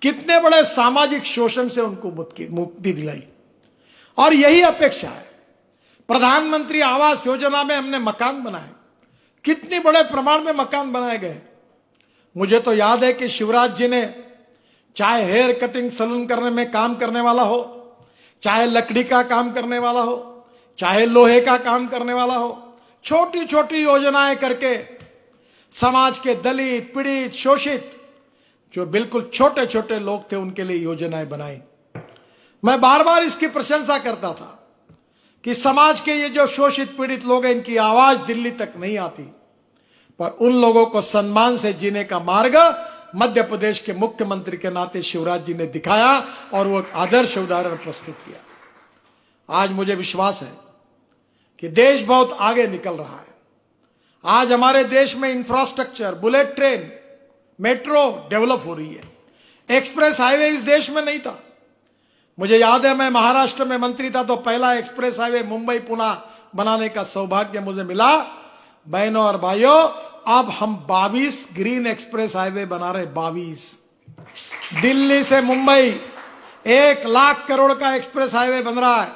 [SPEAKER 3] कितने बड़े सामाजिक शोषण से उनको मुक्ति दिलाई। और यही अपेक्षा है। प्रधानमंत्री आवास योजना में हमने मकान बनाए, कितने बड़े प्रमाण में मकान बनाए गए। मुझे तो याद है कि शिवराज जी ने, चाहे हेयर कटिंग सैलून करने में काम करने वाला हो, चाहे लकड़ी का काम करने वाला हो, चाहे लोहे का काम करने वाला हो, छोटी छोटी योजनाएं करके समाज के दलित, पीड़ित, शोषित, जो बिल्कुल छोटे छोटे लोग थे, उनके लिए योजनाएं बनाई। मैं बार बार इसकी प्रशंसा करता था कि समाज के ये जो शोषित पीड़ित लोग हैं, इनकी आवाज दिल्ली तक नहीं आती, पर उन लोगों को सम्मान से जीने का मार्ग मध्य प्रदेश के मुख्यमंत्री के नाते शिवराज जी ने दिखाया और वो एक आदर्श उदाहरण प्रस्तुत किया। आज मुझे विश्वास है कि देश बहुत आगे निकल रहा है। आज हमारे देश में infrastructure, bullet train, metro develop हो रही है। एक्सप्रेस हाईवे इस देश में नहीं था। मुझे याद है, मैं महाराष्ट्र में मंत्री था तो पहला एक्सप्रेस हाईवे मुंबई पुणे बनाने का सौभाग्य मुझे मिला। बहनों और भाइयों, अब हम 22 ग्रीन एक्सप्रेस हाईवे बना रहे। 22 दिल्ली से मुंबई 1 लाख करोड़ का एक्सप्रेस हाईवे बन रहा है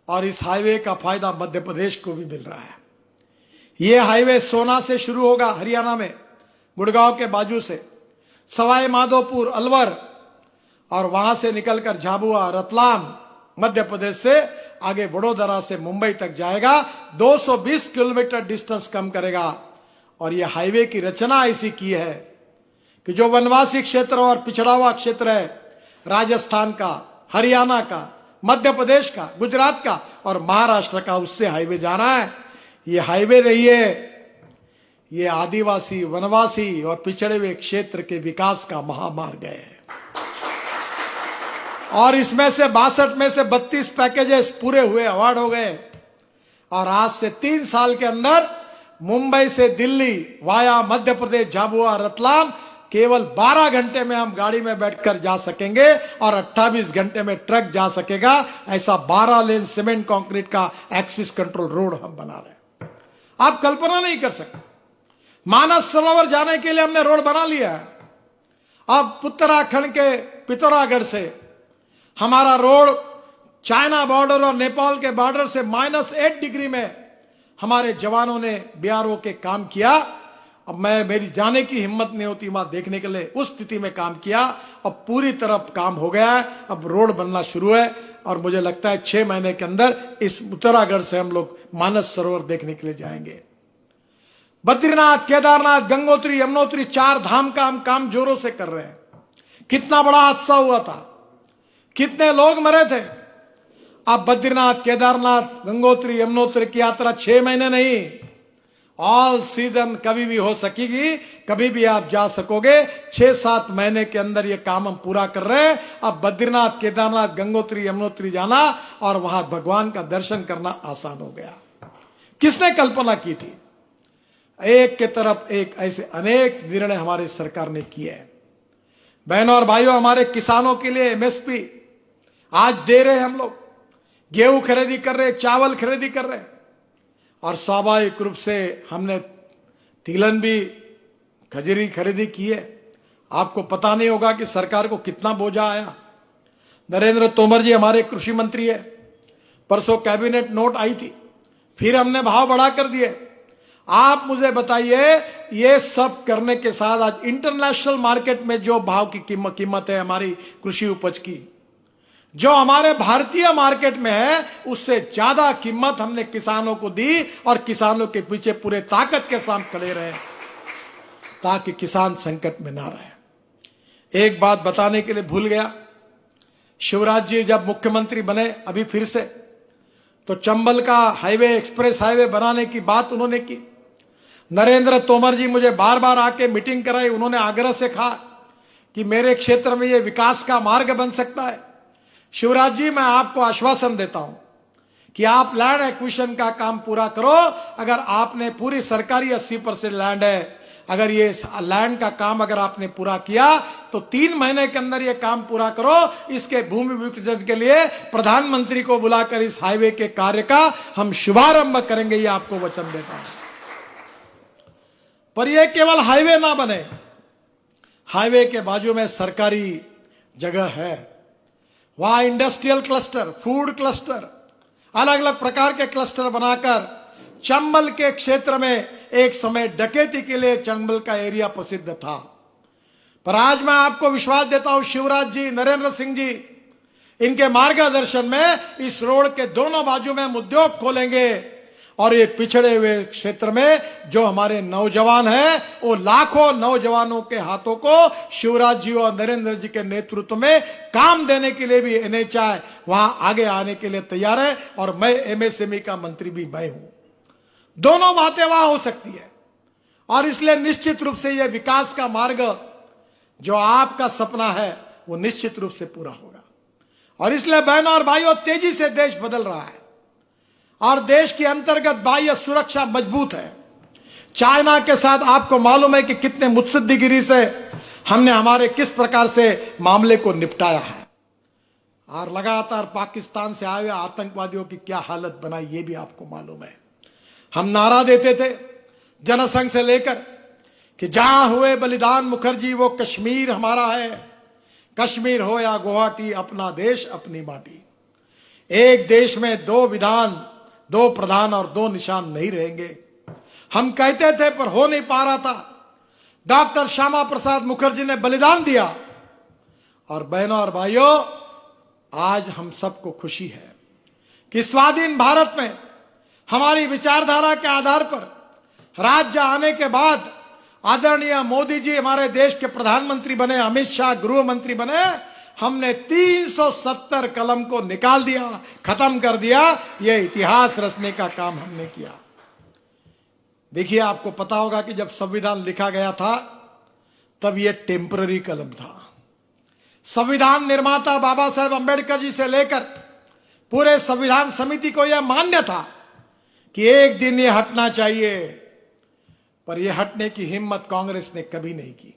[SPEAKER 3] और इस हाईवे का फायदा मध्य प्रदेश को भी मिल रहा है। यह हाईवे सोना से शुरू होगा, हरियाणा में गुड़गांव के बाजू से, सवाई माधोपुर, अलवर, और वहां से निकलकर झाबुआ, रतलाम, मध्य प्रदेश से आगे वडोदरा से मुंबई तक जाएगा। 220 किलोमीटर डिस्टेंस कम करेगा। और यह हाईवे की रचना ऐसी की है कि जो वनवासी क्षेत्र और पिछड़ा हुआ क्षेत्र है, राजस्थान का, हरियाणा का, मध्य प्रदेश का, गुजरात का और महाराष्ट्र का, उससे हाईवे जा रहा है। यह हाईवे नहीं है, ये आदिवासी, वनवासी और पिछड़े हुए क्षेत्र के विकास का महामार्ग है। और इसमें से 62 में से 32 पैकेजेस पूरे हुए, अवार्ड हो गए। और आज से 3 साल के अंदर मुंबई से दिल्ली वाया मध्य प्रदेश, झाबुआ, रतलाम केवल 12 घंटे में हम गाड़ी में बैठकर जा सकेंगे और 28 घंटे में ट्रक जा सकेगा। ऐसा 12 लेन सीमेंट कंक्रीट का एक्सिस कंट्रोल रोड हम बना रहे हैं। आप कल्पना नहीं कर सकते। मानस सरोवर जाने के लिए हमने रोड बना लिया है। अब उत्तराखंड के पिथौरागढ़ से हमारा रोड चाइना बॉर्डर और नेपाल के बॉर्डर से -8 डिग्री में हमारे जवानों ने बीआरओ के काम किया। अब मेरी जाने की हिम्मत नहीं होती वहां देखने के लिए, उस स्थिति में काम किया। अब पूरी तरफ काम हो गया है, अब रोड बनना शुरू है और मुझे लगता है 6 महीने के अंदर इस उत्तराखंड से हम लोग मानस सरोवर देखने के लिए जाएंगे। बद्रीनाथ, केदारनाथ, गंगोत्री, यमुनोत्री, 4 धाम का हम काम जोरों से कर रहे हैं। कितना बड़ा हादसा हुआ था, कितने लोग मरे थे। अब बद्रीनाथ, केदारनाथ, गंगोत्री, यमुनोत्री की यात्रा 6 महीने नहीं, ऑल सीजन कभी भी हो सकेगी, कभी भी आप जा सकोगे। 6-7 महीने के अंदर ये काम हम पूरा कर रहे हैं। अब बद्रीनाथ, केदारनाथ, गंगोत्री, यमुनोत्री जाना और वहां भगवान का दर्शन करना आसान हो गया। किसने कल्पना की थी? एक के तरफ एक ऐसे अनेक निर्णय हमारी सरकार ने किए हैं। बहनों और भाइयों, हमारे किसानों के लिए एमएसपी आज दे रहे हैं हम लोग, गेहूं खरीदी कर रहे, चावल खरीदी कर रहे, और स्वाभाविक रूप से हमने तिलहन भी, खजूरी खरीदी की है। आपको पता नहीं होगा कि सरकार को कितना बोझा आया। नरेंद्र तोमर जी हमारे कृषि मंत्री है, परसों कैबिनेट नोट आई थी, फिर हमने भाव बढ़ा कर दिए। आप मुझे बताइए, ये सब करने के साथ आज इंटरनेशनल मार्केट में जो भाव की कीमत है हमारी कृषि उपज की, जो हमारे भारतीय मार्केट में है, उससे ज्यादा कीमत हमने किसानों को दी और किसानों के पीछे पूरे ताकत के साथ खड़े रहे ताकि किसान संकट में ना रहे। एक बात बताने के लिए भूल गया, शिवराज जी जब मुख्यमंत्री बने अभी फिर से, तो चंबल का हाईवे, एक्सप्रेस हाईवे बनाने की बात उन्होंने की। नरेंद्र तोमर जी मुझे बार बार आके मीटिंग कराई, उन्होंने आग्रह से कहा कि मेरे क्षेत्र में यह विकास का मार्ग बन सकता है। शिवराज जी, मैं आपको आश्वासन देता हूं कि आप लैंड एक्विजिशन का काम पूरा करो। अगर आपने पूरी सरकारी 80% लैंड है, अगर ये लैंड का काम अगर आपने पूरा किया तो 3 महीने के अंदर ये काम पूरा करो। इसके भूमि विभाजन के लिए प्रधानमंत्री को बुलाकर इस हाईवे के कार्य का हम शुभारंभ करेंगे, ये आपको वचन देता हूं। पर यह केवल हाईवे ना बने, हाईवे के बाजू में सरकारी जगह है, वहां इंडस्ट्रियल क्लस्टर, फूड क्लस्टर, अलग अलग प्रकार के क्लस्टर बनाकर चंबल के क्षेत्र में एक समय डकैती के लिए चंबल का एरिया प्रसिद्ध था। पर आज मैं आपको विश्वास देता हूं, शिवराज जी, नरेंद्र सिंह जी, इनके मार्गदर्शन में इस रोड के दोनों बाजू में हम उद्योग खोलेंगे और ये पिछड़े हुए क्षेत्र में जो हमारे नौजवान हैं, वो लाखों नौजवानों के हाथों को शिवराज जी और नरेंद्र जी के नेतृत्व में काम देने के लिए भी एनएचआई वहां आगे आने के लिए तैयार है। और मैं एमएसएमई का मंत्री भी मैं हूं। दोनों बातें वहां हो सकती है और इसलिए निश्चित रूप से यह विकास का मार्ग जो आपका सपना है वो निश्चित रूप से पूरा होगा। और इसलिए बहनों और भाइयों, तेजी से देश बदल रहा है और देश की अंतर्गत बाह्य सुरक्षा मजबूत है। चाइना के साथ आपको मालूम है कि कितने मुत्सद्दीगिरी से हमने हमारे किस प्रकार से मामले को निपटाया है और लगातार पाकिस्तान से आए हुए आतंकवादियों की क्या हालत बनाई ये भी आपको मालूम है। हम नारा देते थे जनसंघ से लेकर कि जहां हुए बलिदान मुखर्जी वो कश्मीर हमारा है, कश्मीर हो या गुवाहाटी, अपना देश अपनी माटी। एक देश में 2 विधान, 2 प्रधान और 2 निशान नहीं रहेंगे, हम कहते थे पर हो नहीं पा रहा था। डॉक्टर श्यामा प्रसाद मुखर्जी ने बलिदान दिया और बहनों और भाइयों, आज हम सबको खुशी है कि स्वाधीन भारत में हमारी विचारधारा के आधार पर राज्य आने के बाद आदरणीय मोदी जी हमारे देश के प्रधानमंत्री बने, अमित शाह गृह मंत्री बने, हमने 370 कलम को निकाल दिया, खत्म कर दिया। यह इतिहास रचने का काम हमने किया। देखिए, आपको पता होगा कि जब संविधान लिखा गया था तब यह टेम्पररी कलम था। संविधान निर्माता बाबा साहेब अंबेडकर जी से लेकर पूरे संविधान समिति को यह मान्य था कि एक दिन यह हटना चाहिए, पर यह हटने की हिम्मत कांग्रेस ने कभी नहीं की।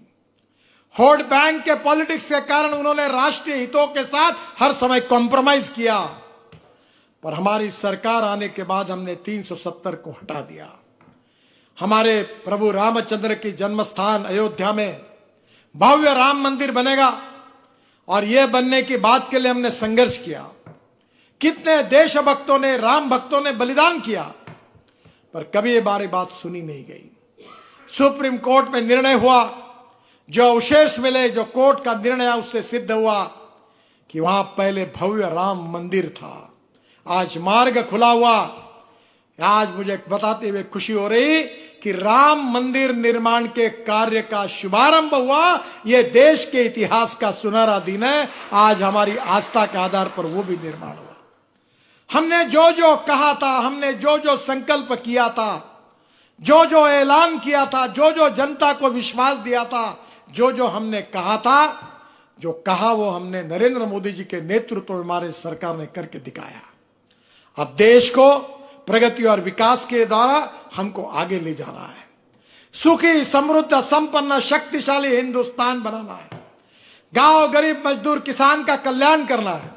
[SPEAKER 3] वोट बैंक के पॉलिटिक्स के कारण उन्होंने राष्ट्रीय हितों के साथ हर समय कॉम्प्रोमाइज किया, पर हमारी सरकार आने के बाद हमने 370 को हटा दिया। हमारे प्रभु रामचंद्र की जन्मस्थान अयोध्या में भव्य राम मंदिर बनेगा और यह बनने की बात के लिए हमने संघर्ष किया। कितने देशभक्तों ने, राम भक्तों ने बलिदान किया, पर कभी ये बात सुनी नहीं गई। सुप्रीम कोर्ट में निर्णय हुआ, जो अवशेष मिले, जो कोर्ट का निर्णय उससे सिद्ध हुआ कि वहां पहले भव्य राम मंदिर था, आज मार्ग खुला हुआ। आज मुझे बताते हुए खुशी हो रही कि राम मंदिर निर्माण के कार्य का शुभारंभ हुआ। यह देश के इतिहास का सुनहरा दिन है। आज हमारी आस्था के आधार पर वो भी निर्माण हुआ। हमने जो जो कहा था, हमने जो जो संकल्प किया था, जो जो ऐलान किया था, जो जो जनता को विश्वास दिया था, जो जो हमने कहा था, जो कहा वो हमने नरेंद्र मोदी जी के नेतृत्व में हमारे सरकार ने करके दिखाया। अब देश को प्रगति और विकास के द्वारा हमको आगे ले जाना है, सुखी समृद्ध संपन्न शक्तिशाली हिंदुस्तान बनाना है, गांव गरीब मजदूर किसान का कल्याण करना है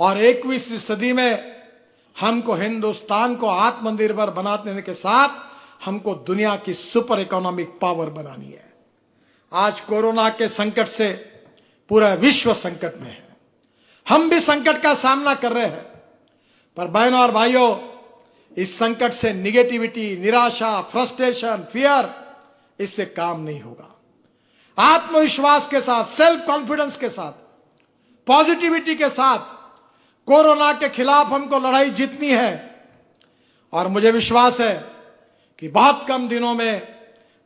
[SPEAKER 3] और 21वीं सदी में हमको हिंदुस्तान को आत्मनिर्भर बनाने के साथ हमको दुनिया की सुपर इकोनॉमिक पावर बनानी है। आज कोरोना के संकट से पूरा विश्व संकट में है, हम भी संकट का सामना कर रहे हैं, पर बहनों और भाइयों, इस संकट से निगेटिविटी, निराशा, फ्रस्ट्रेशन, फियर, इससे काम नहीं होगा। आत्मविश्वास के साथ, सेल्फ कॉन्फिडेंस के साथ, पॉजिटिविटी के साथ कोरोना के खिलाफ हमको लड़ाई जीतनी है और मुझे विश्वास है कि बहुत कम दिनों में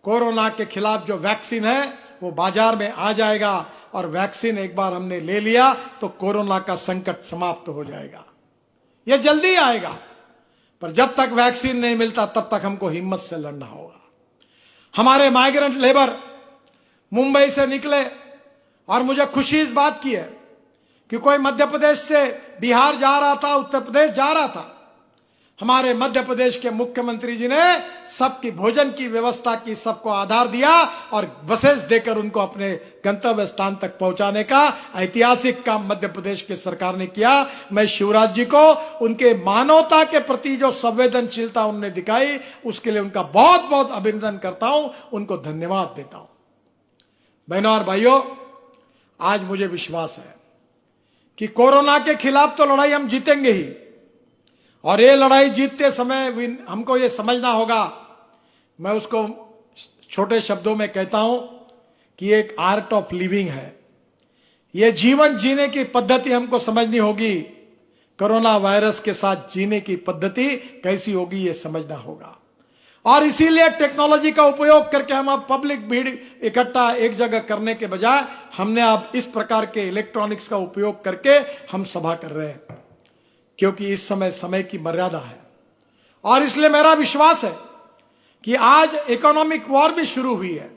[SPEAKER 3] कोरोना के खिलाफ जो वैक्सीन है वो बाजार में आ जाएगा और वैक्सीन एक बार हमने ले लिया तो कोरोना का संकट समाप्त हो जाएगा। यह जल्दी आएगा, पर जब तक वैक्सीन नहीं मिलता तब तक हमको हिम्मत से लड़ना होगा। हमारे माइग्रेंट लेबर मुंबई से निकले और मुझे खुशी इस बात की है कि कोई मध्य प्रदेश से बिहार जा रहा था, उत्तर प्रदेश जा रहा था, हमारे मध्य प्रदेश के मुख्यमंत्री जी ने सबकी भोजन की व्यवस्था की, सबको आधार दिया और बसेस देकर उनको अपने गंतव्य स्थान तक पहुंचाने का ऐतिहासिक काम मध्य प्रदेश की सरकार ने किया। मैं शिवराज जी को उनके मानवता के प्रति जो संवेदनशीलता उन्होंने दिखाई उसके लिए उनका बहुत बहुत अभिनंदन करता हूं, उनको धन्यवाद देता हूं। बहनों और भाइयों, आज मुझे विश्वास है कि कोरोना के खिलाफ तो लड़ाई हम जीतेंगे ही और ये लड़ाई जीतते समय हमको ये समझना होगा, मैं उसको छोटे शब्दों में कहता हूं कि एक आर्ट ऑफ लिविंग है। ये जीवन जीने की पद्धति हमको समझनी होगी, कोरोना वायरस के साथ जीने की पद्धति कैसी होगी ये समझना होगा और इसीलिए टेक्नोलॉजी का उपयोग करके हम अब पब्लिक भीड़ इकट्ठा एक जगह करने के बजाय हमने अब इस प्रकार के इलेक्ट्रॉनिक्स का उपयोग करके हम सभा कर रहे हैं, क्योंकि इस समय की मर्यादा है और इसलिए मेरा विश्वास है कि आज इकोनॉमिक वॉर भी शुरू हुई है।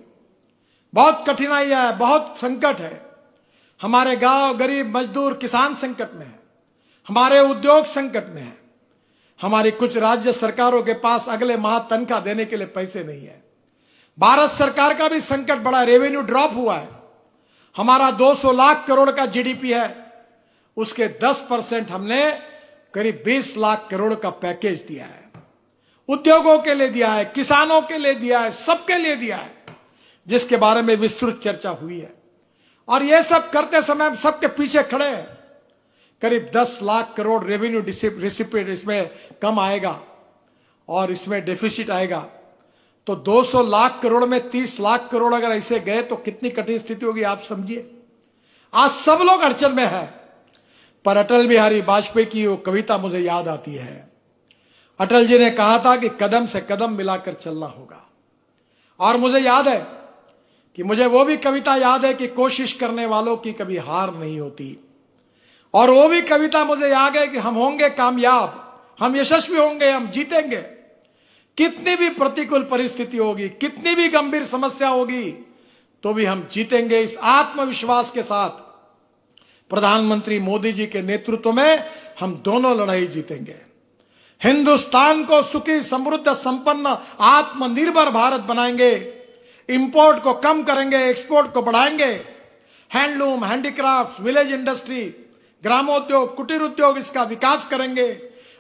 [SPEAKER 3] बहुत कठिनाई है, बहुत संकट है, हमारे गांव गरीब मजदूर किसान संकट में है, हमारे उद्योग संकट में है, हमारी कुछ राज्य सरकारों के पास अगले माह तनख्वाह देने के लिए पैसे नहीं है, भारत सरकार का भी संकट बड़ा, रेवेन्यू ड्रॉप हुआ है, हमारा 200 लाख करोड़ का जीडीपी है, उसके 10% हमने करीब 20 लाख करोड़ का पैकेज दिया है, उद्योगों के लिए दिया है, किसानों के लिए दिया है, सबके लिए दिया है, जिसके बारे में विस्तृत चर्चा हुई है। और यह सब करते समय हम सबके पीछे खड़े हैं। करीब 10 लाख करोड़ रेवेन्यू रिसिपिएंट इसमें कम आएगा और इसमें डेफिसिट आएगा, तो 200 लाख करोड़ में 30 लाख करोड़ अगर ऐसे गए तो कितनी कठिन स्थिति होगी आप समझिए। आज सब लोग अड़चन में है, पर अटल बिहारी वाजपेयी की वो कविता मुझे याद आती है। अटल जी ने कहा था कि कदम से कदम मिलाकर चलना होगा, और मुझे याद है कि मुझे वो भी कविता याद है कि कोशिश करने वालों की कभी हार नहीं होती, और वो भी कविता मुझे याद है कि हम होंगे कामयाब, हम यशस्वी होंगे, हम जीतेंगे। कितनी भी प्रतिकूल परिस्थिति होगी, कितनी भी गंभीर समस्या होगी, तो भी हम जीतेंगे। इस आत्मविश्वास के साथ प्रधानमंत्री मोदी जी के नेतृत्व में हम दोनों लड़ाई जीतेंगे। हिंदुस्तान को सुखी समृद्ध संपन्न आत्मनिर्भर भारत बनाएंगे, इंपोर्ट को कम करेंगे, एक्सपोर्ट को बढ़ाएंगे, हैंडलूम, हैंडीक्राफ्ट, विलेज इंडस्ट्री, ग्रामोद्योग, कुटीर उद्योग, इसका विकास करेंगे।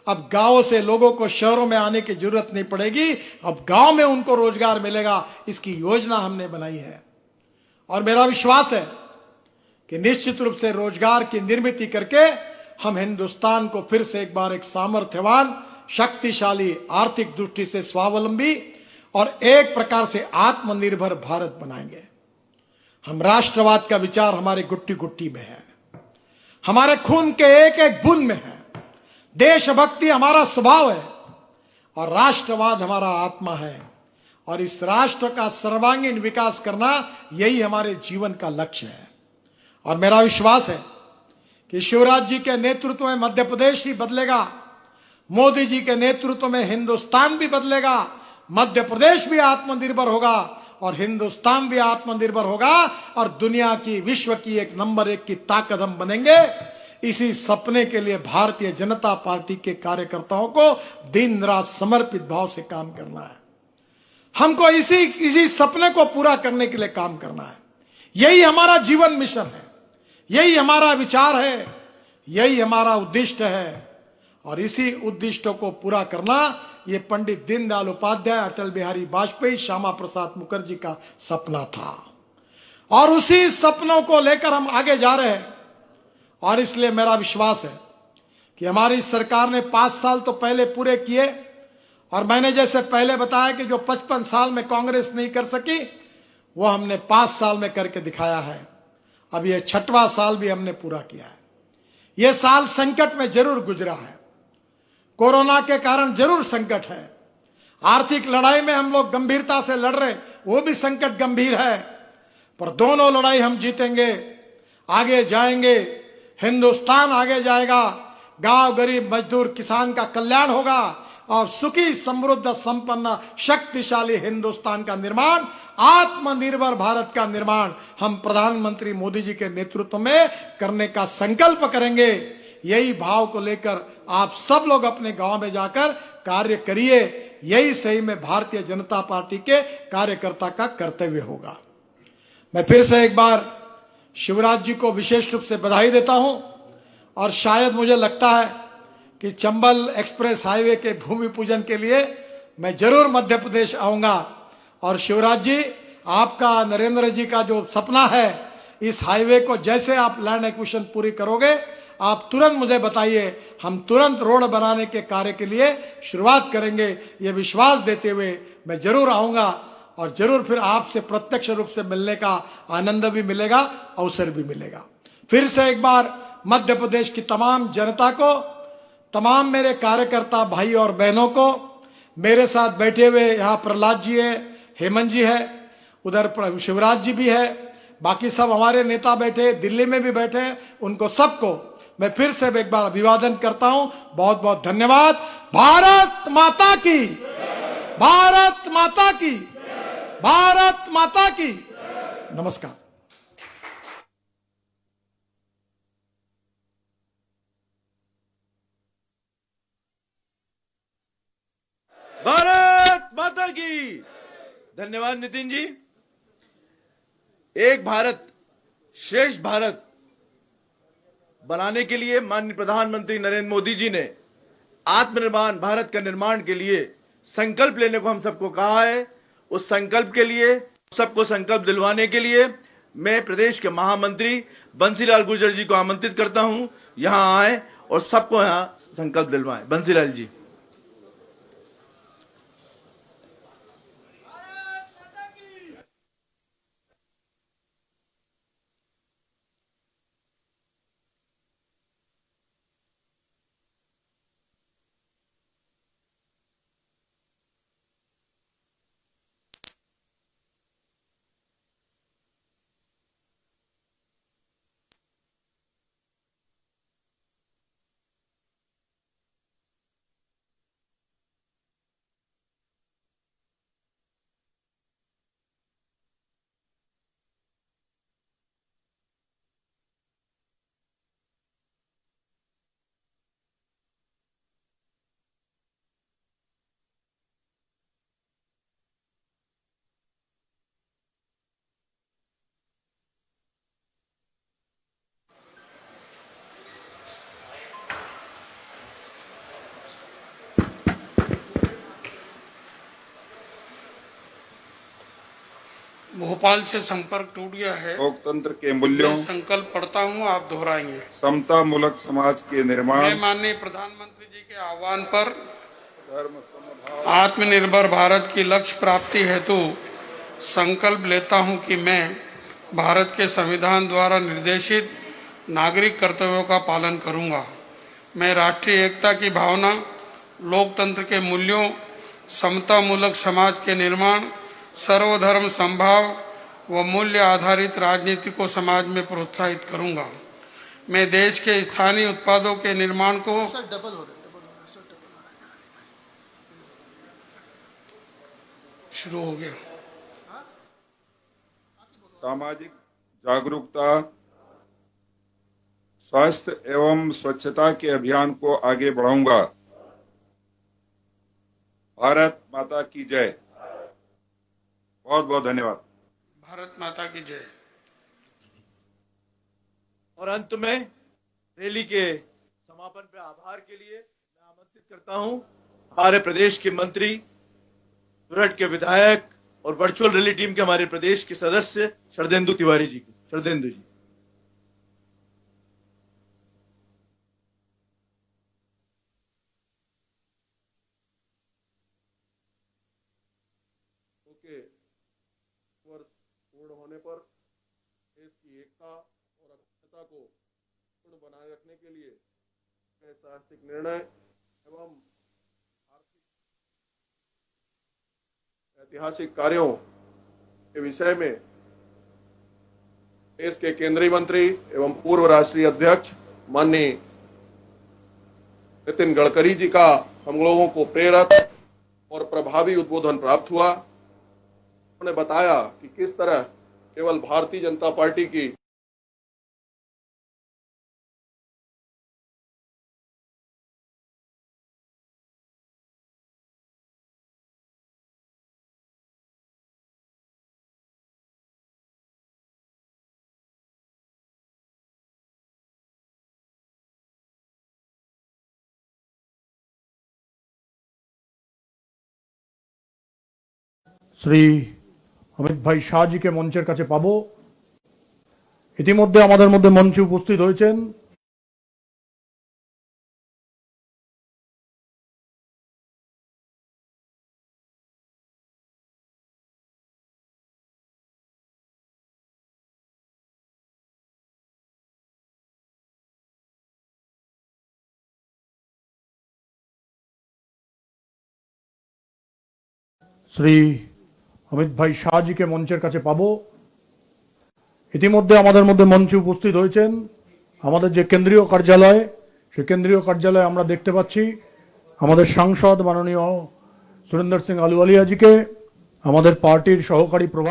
[SPEAKER 3] अब गांवों से लोगों को शहरों में आने की जरूरत नहीं पड़ेगी, अब गांव में उनको रोजगार मिलेगा, इसकी योजना हमने बनाई है। और मेरा विश्वास है कि निश्चित रूप से रोजगार की निर्मित करके हम हिंदुस्तान को फिर से एक बार एक सामर्थ्यवान, शक्तिशाली, आर्थिक दृष्टि से स्वावलंबी और एक प्रकार से आत्मनिर्भर भारत बनाएंगे। हम राष्ट्रवाद का विचार हमारे गुट्टी गुट्टी में है, हमारे खून के एक एक बूंद में है। देशभक्ति हमारा स्वभाव है और राष्ट्रवाद हमारा आत्मा है, और इस राष्ट्र का सर्वांगीण विकास करना यही हमारे जीवन का लक्ष्य है। और मेरा विश्वास है कि शिवराज जी के नेतृत्व में मध्य प्रदेश ही बदलेगा, मोदी जी के नेतृत्व में हिंदुस्तान भी बदलेगा, मध्य प्रदेश भी आत्मनिर्भर होगा और हिंदुस्तान भी आत्मनिर्भर होगा और दुनिया की, विश्व की एक नंबर 1 की ताकत हम बनेंगे। इसी सपने के लिए भारतीय जनता पार्टी के कार्यकर्ताओं को दिन रात समर्पित भाव से काम करना है। हमको इसी सपने को पूरा करने के लिए काम करना है। यही हमारा जीवन मिशन है, यही हमारा विचार है, यही हमारा उद्दिष्ट है और इसी उद्दिष्टों को पूरा करना ये पंडित दीनदयाल उपाध्याय, अटल बिहारी वाजपेयी, श्यामा प्रसाद मुखर्जी का सपना था और उसी सपनों को लेकर हम आगे जा रहे हैं। और इसलिए मेरा विश्वास है कि हमारी सरकार ने 5 साल तो पहले पूरे किए और मैंने जैसे पहले बताया कि जो 55 साल में कांग्रेस नहीं कर सकी वो हमने 5 साल में करके दिखाया है। अब ये 6वां साल भी हमने पूरा किया है। ये साल संकट में जरूर गुजरा है, कोरोना के कारण जरूर संकट है, आर्थिक लड़ाई में हम लोग गंभीरता से लड़ रहे, वो भी संकट गंभीर है, पर दोनों लड़ाई हम जीतेंगे, आगे जाएंगे, हिंदुस्तान आगे जाएगा, गांव गरीब मजदूर किसान का कल्याण होगा और सुखी समृद्ध संपन्न शक्तिशाली हिंदुस्तान का निर्माण, आत्मनिर्भर भारत का निर्माण हम प्रधानमंत्री मोदी जी के नेतृत्व में करने का संकल्प करेंगे। यही भाव को लेकर आप सब लोग अपने गांव में जाकर कार्य करिए। यही सही में भारतीय जनता पार्टी के कार्यकर्ता का कर्तव्य होगा। मैं फिर से एक बार शिवराज जी को विशेष रूप से बधाई देता हूं और शायद मुझे लगता है कि चंबल एक्सप्रेस हाईवे के भूमि पूजन के लिए मैं जरूर मध्य प्रदेश आऊंगा और शिवराज जी, आपका, नरेंद्र जी का जो सपना है, इस हाईवे को जैसे आप लैंड एक्विजिशन पूरी करोगे आप तुरंत मुझे बताइए, हम तुरंत रोड बनाने के कार्य के लिए शुरुआत करेंगे। ये विश्वास देते हुए मैं जरूर आऊंगा और जरूर फिर आपसे प्रत्यक्ष रूप से मिलने का आनंद भी मिलेगा, अवसर भी मिलेगा। फिर से एक बार मध्य प्रदेश की तमाम जनता को, तमाम मेरे कार्यकर्ता भाई और बहनों को, मेरे साथ बैठे हुए यहाँ प्रहलाद जी है, हेमंत जी है, उधर शिवराज जी भी है, बाकी सब हमारे नेता बैठे, दिल्ली में भी बैठे, उनको सबको मैं फिर से एक बार अभिवादन करता हूं। बहुत बहुत धन्यवाद। भारत माता की, भारत माता की, भारत माता की। नमस्कार।
[SPEAKER 1] भारत माता की। धन्यवाद नितिन जी। एक भारत श्रेष्ठ भारत बनाने के लिए माननीय प्रधानमंत्री नरेंद्र मोदी जी ने आत्मनिर्भर भारत का निर्माण के लिए संकल्प लेने को हम सबको कहा है। उस संकल्प के लिए, सबको संकल्प दिलवाने के लिए मैं प्रदेश के महामंत्री बंसीलाल गुर्जर जी को आमंत्रित करता हूं, यहां आए और सबको यहां संकल्प दिलवाएं। बंसीलाल जी।
[SPEAKER 4] भोपाल से संपर्क टूट गया है।
[SPEAKER 5] लोकतंत्र के मूल्यों,
[SPEAKER 4] मैं संकल्प पढ़ता हूं, आप दोहराएंगे।
[SPEAKER 5] समता मूलक समाज के निर्माण,
[SPEAKER 4] मैं माननीय प्रधानमंत्री जी के आह्वान पर आत्मनिर्भर भारत की लक्ष्य प्राप्ति हेतु संकल्प लेता हूं कि मैं भारत के संविधान द्वारा निर्देशित नागरिक कर्तव्यों का पालन करूंगा। मैं राष्ट्रीय एकता की भावना, लोकतंत्र के मूल्यों, समता मूलक समाज के निर्माण, सर्वधर्म संभाव व मूल्य आधारित राजनीति को समाज में प्रोत्साहित करूंगा। मैं देश के स्थानीय उत्पादों के निर्माण को शुरू हो गया।
[SPEAKER 5] सामाजिक जागरूकता, स्वास्थ्य एवं स्वच्छता के अभियान को आगे बढ़ाऊंगा। भारत माता की जय। बहुत बहुत धन्यवाद।
[SPEAKER 4] भारत माता की जय।
[SPEAKER 1] और अंत में रैली के समापन पे आभार के लिए मैं आमंत्रित करता हूं हमारे प्रदेश के मंत्री, सूरत के विधायक और वर्चुअल रैली टीम के हमारे प्रदेश के सदस्य शरदेंदु तिवारी जी को। शरदेंदु जी।
[SPEAKER 6] के वर्ष पूर्ण होने पर देश की एकता और अखंडता को पूर्ण बनाए रखने के लिए साहसिक निर्णय एवं ऐतिहासिक कार्यों के विषय में देश के केंद्रीय मंत्री एवं पूर्व राष्ट्रीय अध्यक्ष माननीय नितिन गडकरी जी का हम लोगों को प्रेरक और प्रभावी उद्बोधन प्राप्त हुआ। उन्होंने बताया कि किस तरह केवल भारतीय जनता पार्टी की
[SPEAKER 7] শ্রী অমিত ভাই শাহজিকে মঞ্চের কাছে পাবো। ইতিমধ্যে আমাদের মধ্যে মঞ্চে উপস্থিত হয়েছেন শ্রী অমিত ভাই শাহজিকে মঞ্চের কাছে পাবো। ইতিমধ্যে আমাদের মধ্যে মঞ্চে উপস্থিত হয়েছেন আমাদের যে কেন্দ্রীয় কার্যালয়, সেই কেন্দ্রীয় কার্যালয়ে আমরা দেখতে পাচ্ছি আমাদের সাংসদ মাননীয় সুরেন্দ্র সিং আলুওয়ালিয়া জিকে, আমাদের পার্টির সহকারী প্রভার